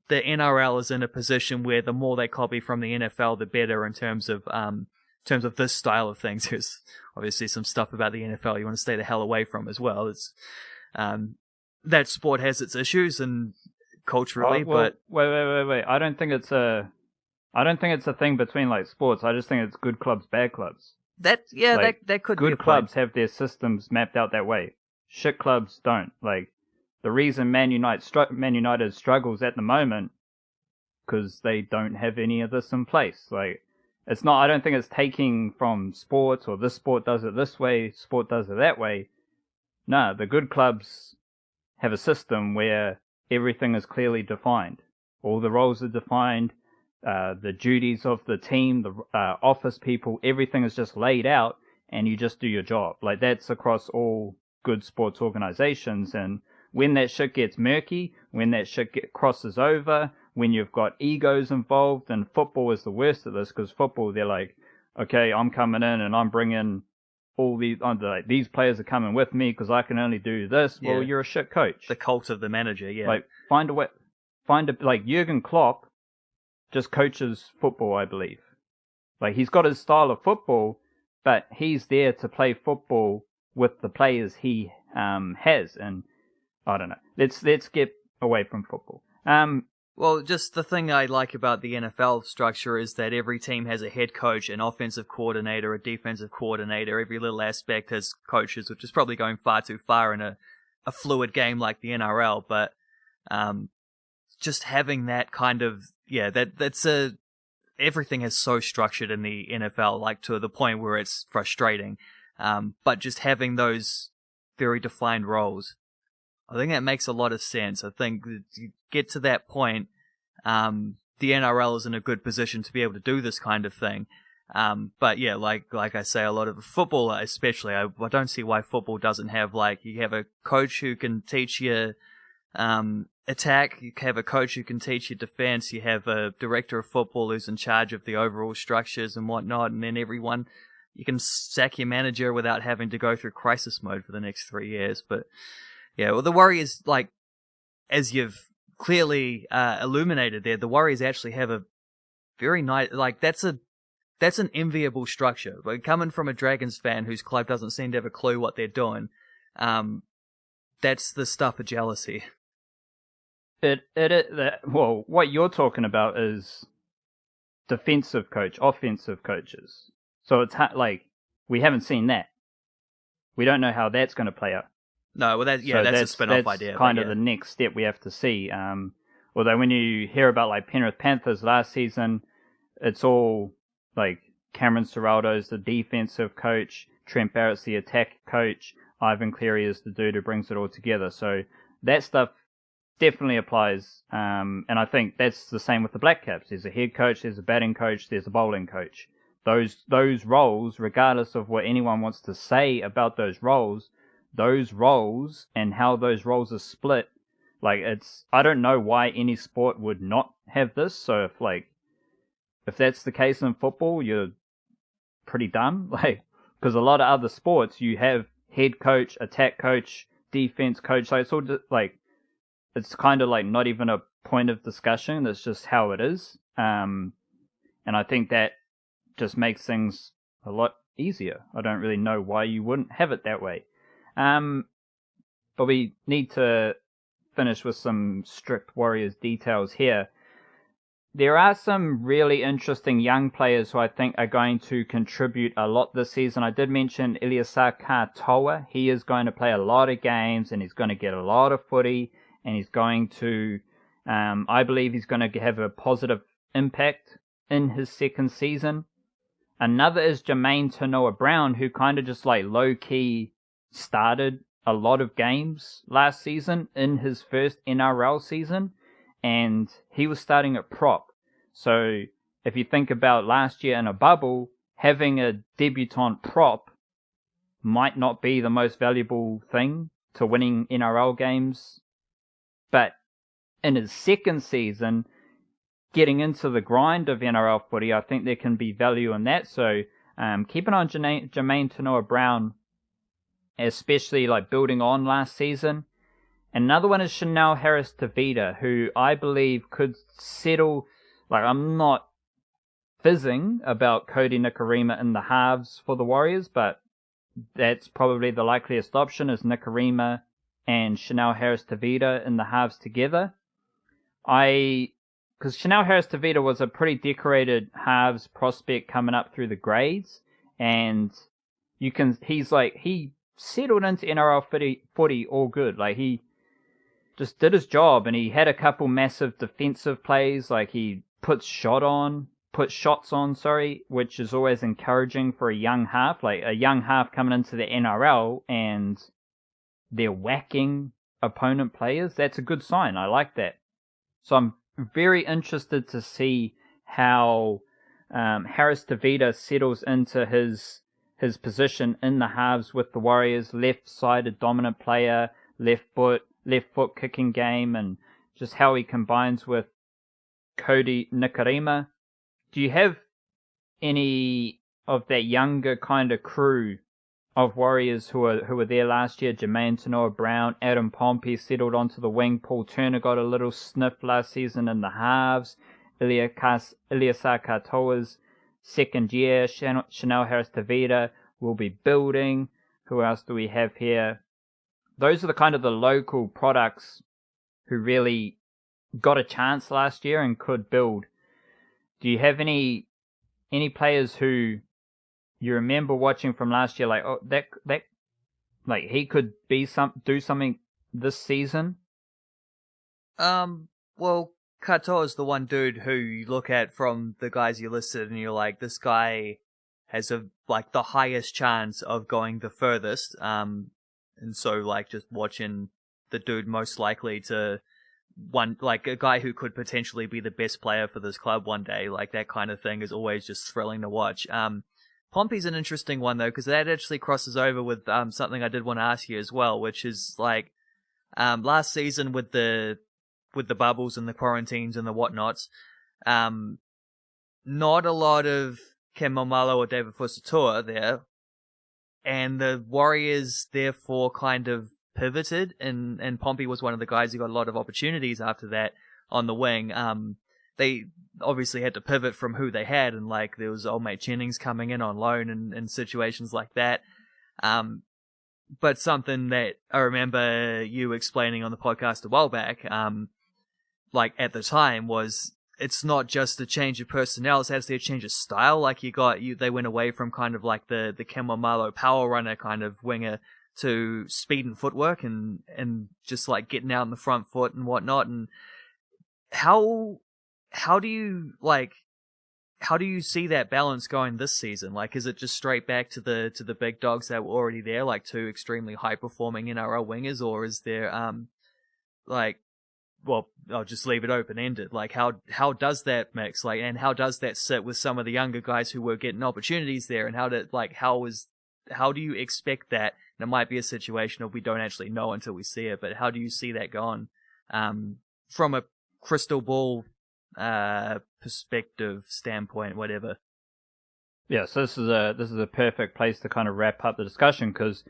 the NRL is in a position where the more they copy from the NFL, the better in terms of this style of things. There's obviously some stuff about the NFL you want to stay the hell away from as well. It's that sport has its issues and culturally, but wait. I don't think it's a thing between like sports. I just think it's good clubs, bad clubs. That could be a good clubs have their systems mapped out that way. Shit clubs don't. Like the reason Man United struggles at the moment because they don't have any of this in place. Like it's not. I don't think it's taking from sports or this sport does it this way, sport does it that way. No, the good clubs have a system where everything is clearly defined. All the roles are defined. The duties of the team, the office people, everything is just laid out, and you just do your job. Like that's across all good sports organizations. And when that shit gets murky, when that shit crosses over, when you've got egos involved, and football is the worst of this, because football, they're like, okay, I'm coming in and I'm bringing all these, like, these players are coming with me because I can only do this. Yeah. Well, you're a shit coach. The cult of the manager, yeah. Like like Jurgen Klopp just coaches football, I believe. Like, he's got his style of football, but he's there to play football with the players he has. And I don't know. Let's get away from football. Well, just the thing I like about the NFL structure is that every team has a head coach, an offensive coordinator, a defensive coordinator. Every little aspect has coaches, which is probably going far too far in a fluid game like the NRL. But just having that kind of, everything is so structured in the NFL, like to the point where it's frustrating. But just having those very defined roles, I think that makes a lot of sense. I think that you get to that point, the NRL is in a good position to be able to do this kind of thing. But yeah, like I say, a lot of football, especially, I don't see why football doesn't have, like, you have a coach who can teach you attack, you have a coach who can teach you defense, you have a director of football who's in charge of the overall structures and whatnot, and then everyone, you can sack your manager without having to go through crisis mode for the next 3 years. But yeah, well, the Warriors, like, as you've clearly illuminated there, the Warriors actually have a very nice, like, that's an enviable structure. But coming from a Dragons fan whose club doesn't seem to have a clue what they're doing, that's the stuff of jealousy. Well, what you're talking about is offensive coaches. So it's like, we haven't seen that. We don't know how that's going to play out. No, well, that's a spin-off idea. That's kind of the next step we have to see. Although when you hear about, like, Penrith Panthers last season, it's all, like, Cameron Ciraldo's the defensive coach, Trent Barrett's the attack coach, Ivan Cleary is the dude who brings it all together. So that stuff definitely applies. And I think that's the same with the Blackcaps. There's a head coach, there's a batting coach, there's a bowling coach. Those roles, regardless of what anyone wants to say about those roles and how those roles are split, like, I don't know why any sport would not have this. So if that's the case in football, you're pretty dumb. Like, because a lot of other sports, you have head coach, attack coach, defense coach. So it's all just, like, it's kind of like not even a point of discussion. That's just how it is. And I think that just makes things a lot easier. I don't really know why you wouldn't have it that way. But we need to finish with some strict Warriors details here. There are some really interesting young players who I think are going to contribute a lot this season. I did mention Iliasa Katoa. He is going to play a lot of games and he's going to get a lot of footy and he's going to, I believe he's going to have a positive impact in his second season. Another is Jermaine Tanoa-Brown, who kind of just, like, low-key started a lot of games last season in his first NRL season, and he was starting at prop. So if you think about last year in a bubble, having a debutant prop might not be the most valuable thing to winning NRL games. But in his second season, getting into the grind of NRL footy, I think there can be value in that. So keep an eye on Jermaine Tanoa-Brown, especially, like, building on last season. Another one is Chanel Harris-Tavita, who I believe could settle. Like, I'm not fizzing about Cody Nikorima in the halves for the Warriors, but that's probably the likeliest option, is Nikorima and Chanel Harris-Tavita in the halves together. Because Chanel Harris-Tavita was a pretty decorated halves prospect coming up through the grades, and he settled into NRL footy all good. Like, he just did his job, and he had a couple massive defensive plays. Like, he put shots on, which is always encouraging for a young half. Like, a young half coming into the NRL and they're whacking opponent players. That's a good sign. I like that. So I'm very interested to see how Harris-Tavita settles into his position in the halves with the Warriors. Left-sided dominant player, left foot kicking game, and just how he combines with Cody Nikorima. Do you have any of that younger kind of crew of Warriors who were there last year? Jermaine Tanoa-Brown, Adam Pompey settled onto the wing. Paul Turner got a little sniff last season in the halves. Ilyasar Katoa's second year. Chanel Harris-Tavita will be building. Who else do we have here? Those are the kind of the local products who really got a chance last year and could build. Do you have any players who you remember watching from last year, like, oh, that like he could do something this season? Well, Kato is the one dude who you look at from the guys you listed, and you're like, this guy has the highest chance of going the furthest. And so like just watching the dude most likely to a guy who could potentially be the best player for this club one day, like that kind of thing is always just thrilling to watch. Pompey's an interesting one though, because that actually crosses over with something I did want to ask you as well, which is like last season with the bubbles and the quarantines and the whatnots, not a lot of Ken Maumalo or David Fusitu'a there, and the Warriors therefore kind of pivoted, and Pompey was one of the guys who got a lot of opportunities after that on the wing. They obviously had to pivot from who they had, and like there was old mate Jennings coming in on loan and situations like that. But something that I remember you explaining on the podcast a while back, like at the time, was it's not just a change of personnel, it's actually a change of style. Like they went away from kind of like the Ken Maumalo power runner kind of winger to speed and footwork and just like getting out in the front foot and whatnot. And how do you see that balance going this season? Like, is it just straight back to the big dogs that were already there, like two extremely high performing NRL wingers, or is there well, I'll just leave it open ended. Like, how does that mix? Like, and how does that sit with some of the younger guys who were getting opportunities there? And how do you expect that? And it might be a situation of we don't actually know until we see it, but how do you see that going from a crystal ball perspective standpoint, whatever? Yeah, so this is a perfect place to kind of wrap up the discussion, because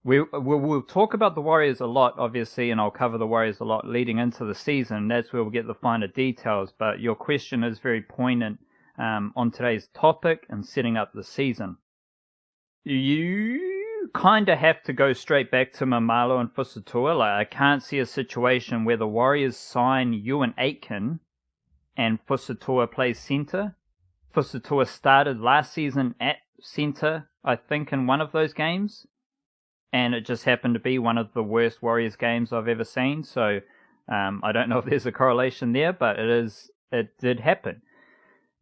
we'll talk about the Warriors a lot, obviously, and I'll cover the Warriors a lot leading into the season. That's where we'll get the finer details. But your question is very poignant on today's topic and setting up the season. You kind of have to go straight back to Maumalo and Fusitu'a. Like, I can't see a situation where the Warriors sign Ewan Aitken and Fusitu'a plays centre. Fusitu'a started last season at centre, I think, in one of those games. And it just happened to be one of the worst Warriors games I've ever seen. So I don't know if there's a correlation there, but it did happen.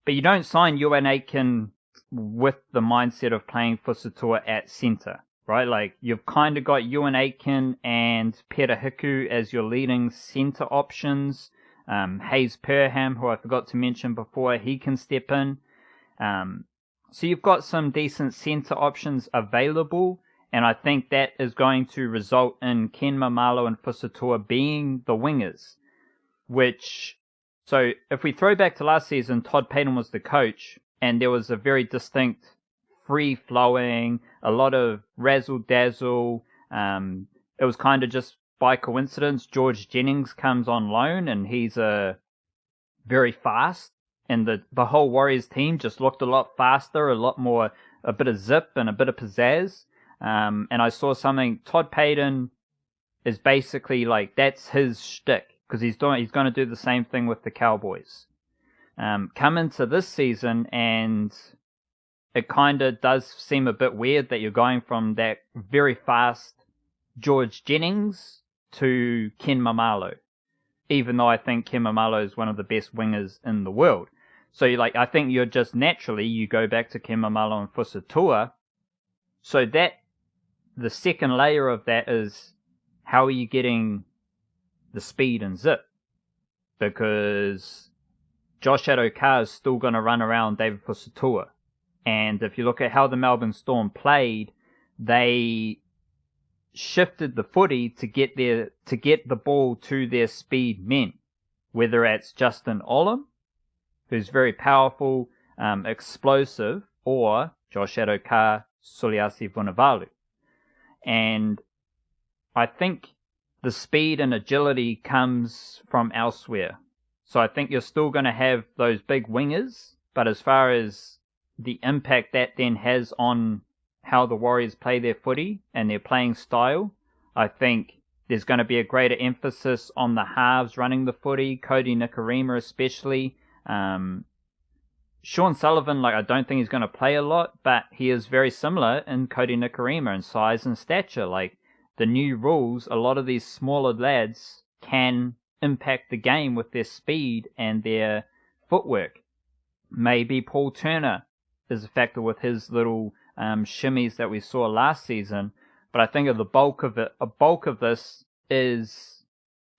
But you don't sign Ewan Aitken with the mindset of playing Fusitu'a at centre, right? Like, you've kind of got Ewan Aitken and Peta Hiku as your leading centre options. Hayes Perham, who I forgot to mention before, he can step in. So you've got some decent centre options available. And I think that is going to result in Ken Maumalo and Fusitu'a being the wingers. So if we throw back to last season, Todd Payten was the coach, and there was a very distinct free-flowing, a lot of razzle-dazzle. It was kind of just by coincidence, George Jennings comes on loan, and he's very fast. And the whole Warriors team just looked a lot faster, a lot more, a bit of zip and a bit of pizzazz. And I saw something, Todd Payten is basically like, that's his shtick, because he's going to do the same thing with the Cowboys. Come into this season, and it kind of does seem a bit weird that you're going from that very fast George Jennings to Ken Maumalo, even though I think Ken Maumalo is one of the best wingers in the world. So I think you're just naturally, you go back to Ken Maumalo and Fusitu'a. So that, the second layer of that is, how are you getting the speed and zip? Because Josh Adokar is still going to run around David Fusitu'a. And if you look at how the Melbourne Storm played, they shifted the footy to get the ball to their speed men. Whether it's Justin Olam, who's very powerful, explosive, or Josh Adokar, Suliasi Vunivalu. And I think the speed and agility comes from elsewhere. So I think you're still going to have those big wingers, but as far as the impact that then has on how the Warriors play their footy and their playing style, I think there's going to be a greater emphasis on the halves running the footy, Cody Nikorima especially. Sean Sullivan, I don't think he's going to play a lot, but he is very similar in Cody Nikorima in size and stature. The new rules, a lot of these smaller lads can impact the game with their speed and their footwork. Maybe Paul Turner is a factor with his little shimmies that we saw last season, but I think a bulk of this is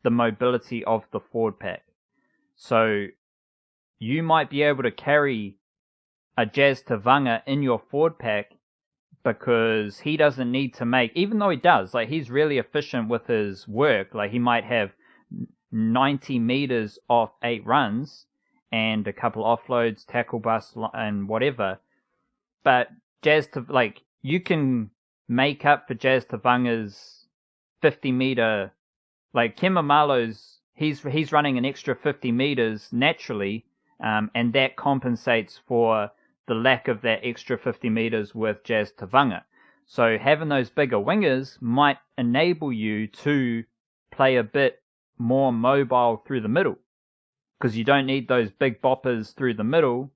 the mobility of the forward pack. So you might be able to carry a Jazz Tavanga in your forward pack because he doesn't need to make, even though he does, he's really efficient with his work. He might have 90 meters off 8 runs and a couple offloads, tackle bust, and whatever. But you can make up for Jazz Tavanga's 50 meter, Kemamalo's, he's running an extra 50 meters naturally, and that compensates for the lack of that extra 50 meters with Jazz Tavanga. So having those bigger wingers might enable you to play a bit more mobile through the middle, because you don't need those big boppers through the middle,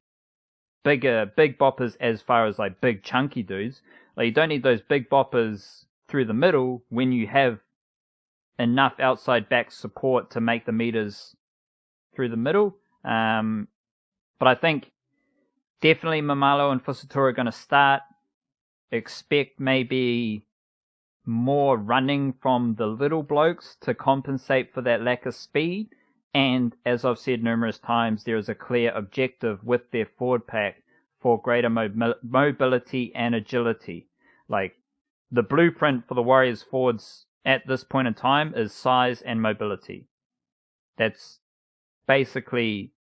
big boppers as far as big chunky dudes. You don't need those big boppers through the middle when you have enough outside back support to make the meters through the middle. But I think definitely Mamalo and Fusitu'a are going to start. Expect maybe more running from the little blokes to compensate for that lack of speed. And as I've said numerous times, there is a clear objective with their forward pack for greater mobility and agility. The blueprint for the Warriors forwards at this point in time is size and mobility. That's basically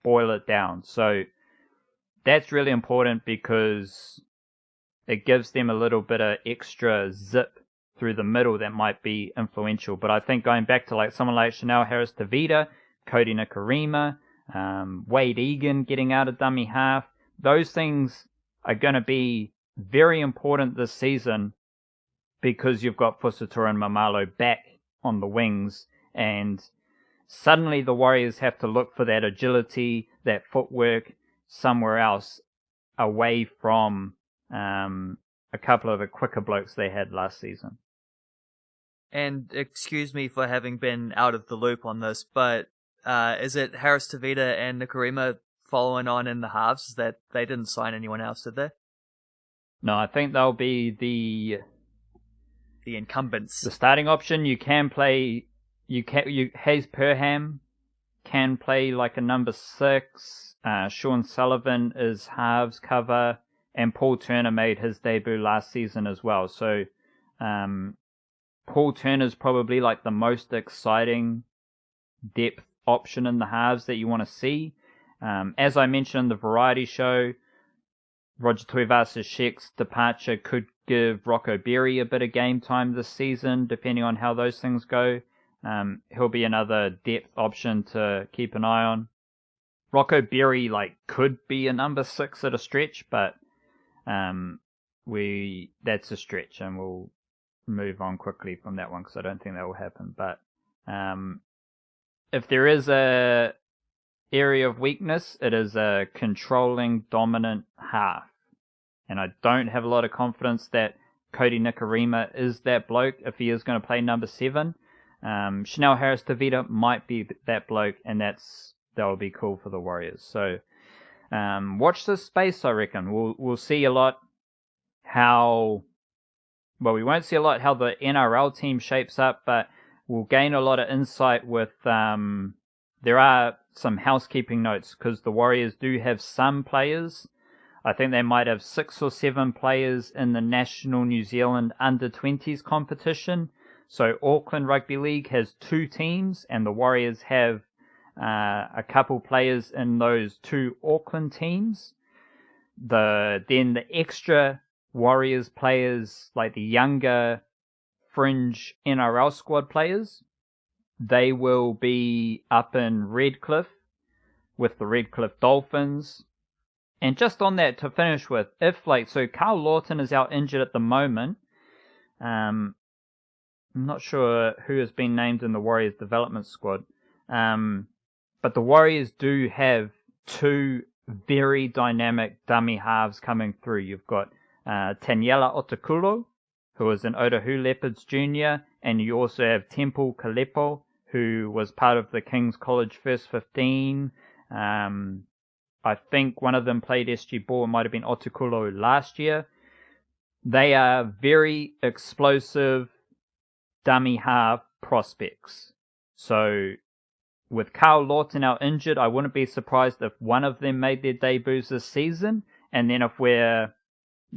boil it down. So that's really important because it gives them a little bit of extra zip through the middle that might be influential. But I think going back to someone like Chanel Harris-Tavita, Cody Nikorima, Wade Egan getting out of dummy half, those things are going to be very important this season because you've got Fusitu'a and Mamalo back on the wings, and suddenly the Warriors have to look for that agility, that footwork somewhere else away from a couple of the quicker blokes they had last season. And excuse me for having been out of the loop on this, but is it Harris-Tavita and Nikorima following on in the halves? That they didn't sign anyone else, did they? No, I think they'll be the incumbents. The starting option. You can play. Hayes Perham can play a number 6. Sean Sullivan is halves cover, and Paul Turner made his debut last season as well. So Paul Turner's probably the most exciting depth option in the halves that you want to see. As I mentioned in the variety show, Roger Tuivasa-Sheck's departure could give Rocco Berry a bit of game time this season, depending on how those things go. He'll be another depth option to keep an eye on. Rocco Berry could be a number 6 at a stretch, but that's a stretch, and we'll move on quickly from that one because I don't think that will happen. But if there is a area of weakness, it is a controlling, dominant half. And I don't have a lot of confidence that Cody Nikorima is that bloke if he is going to play number 7. Chanel Harris-Tavita might be that bloke, and that will be cool for the Warriors. So watch this space, I reckon. We'll see a lot we won't see a lot how the NRL team shapes up, but we'll gain a lot of insight with there are some housekeeping notes because the Warriors do have some players. I think they might have 6 or 7 players in the National New Zealand Under-20s competition. So Auckland Rugby League has 2 teams, and the Warriors have a couple players in those 2 Auckland teams. Then the extra Warriors players, the younger fringe NRL squad players, they will be up in Redcliffe with the Redcliffe Dolphins. And just on that to finish with, so Carl Lawton is out injured at the moment. I'm not sure who has been named in the Warriors development squad. But the Warriors do have two very dynamic dummy halves coming through. You've got Taniela Otakulo, who is an Otahu Leopards junior, and you also have Temple Kalepo, who was part of the King's College First 15. I think one of them played SG Ball. It might have been Otakulo last year. They are very explosive dummy half prospects. So with Carl Lawton out injured, I wouldn't be surprised if one of them made their debuts this season. And then if we're,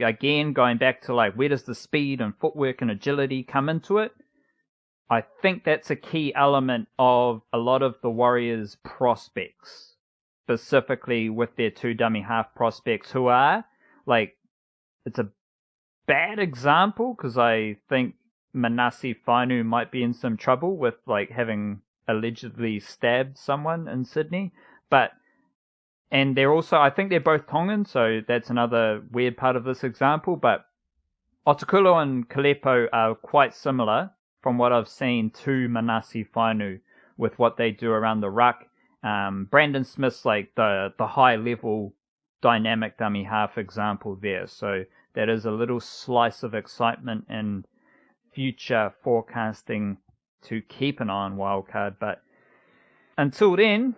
again, going back to like, where does the speed and footwork and agility come into it? I think that's a key element of a lot of the Warriors' prospects, specifically with their two dummy half prospects who are, like, it's a bad example because I think Manase Fainu might be in some trouble with, like, having allegedly stabbed someone in Sydney, and they're also, I think they're both Tongan, so that's another weird part of this example, but Otakulo and Kalepo are quite similar from what I've seen to Manase Fainu with what they do around the ruck. Brandon Smith's like the high level dynamic dummy half example there, so that is a little slice of excitement and future forecasting to keep an eye on Wildcard. But until then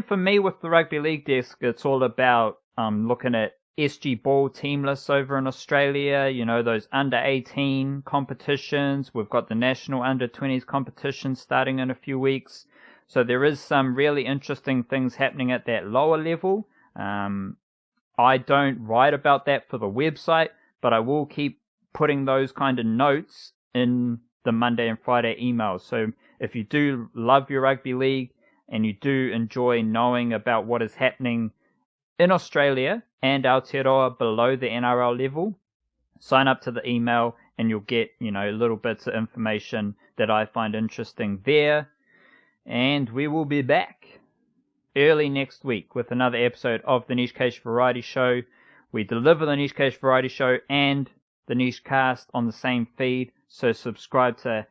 for me with the Rugby League desk, it's all about looking at SG Ball team lists over in Australia, you know, those under 18 competitions. We've got the national under 20s competition starting in a few weeks. So there is some really interesting things happening at that lower level. I don't write about that for the website, but I will keep putting those kind of notes in the Monday and Friday emails. So if you do love your rugby league and you do enjoy knowing about what is happening in Australia and Aotearoa below the NRL level, sign up to the email and you'll get, you know, little bits of information that I find interesting there. And we will be back early next week with another episode of the Niche Case Variety Show. We deliver the Niche Case Variety Show and the Niche Cast on the same feed, so subscribe to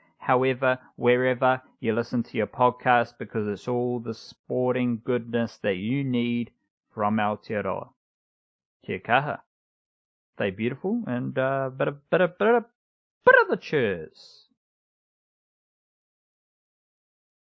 wherever you listen to your podcast, because it's all the sporting goodness that you need from Aotearoa. Kia kaha. Stay beautiful and bit of the cheers.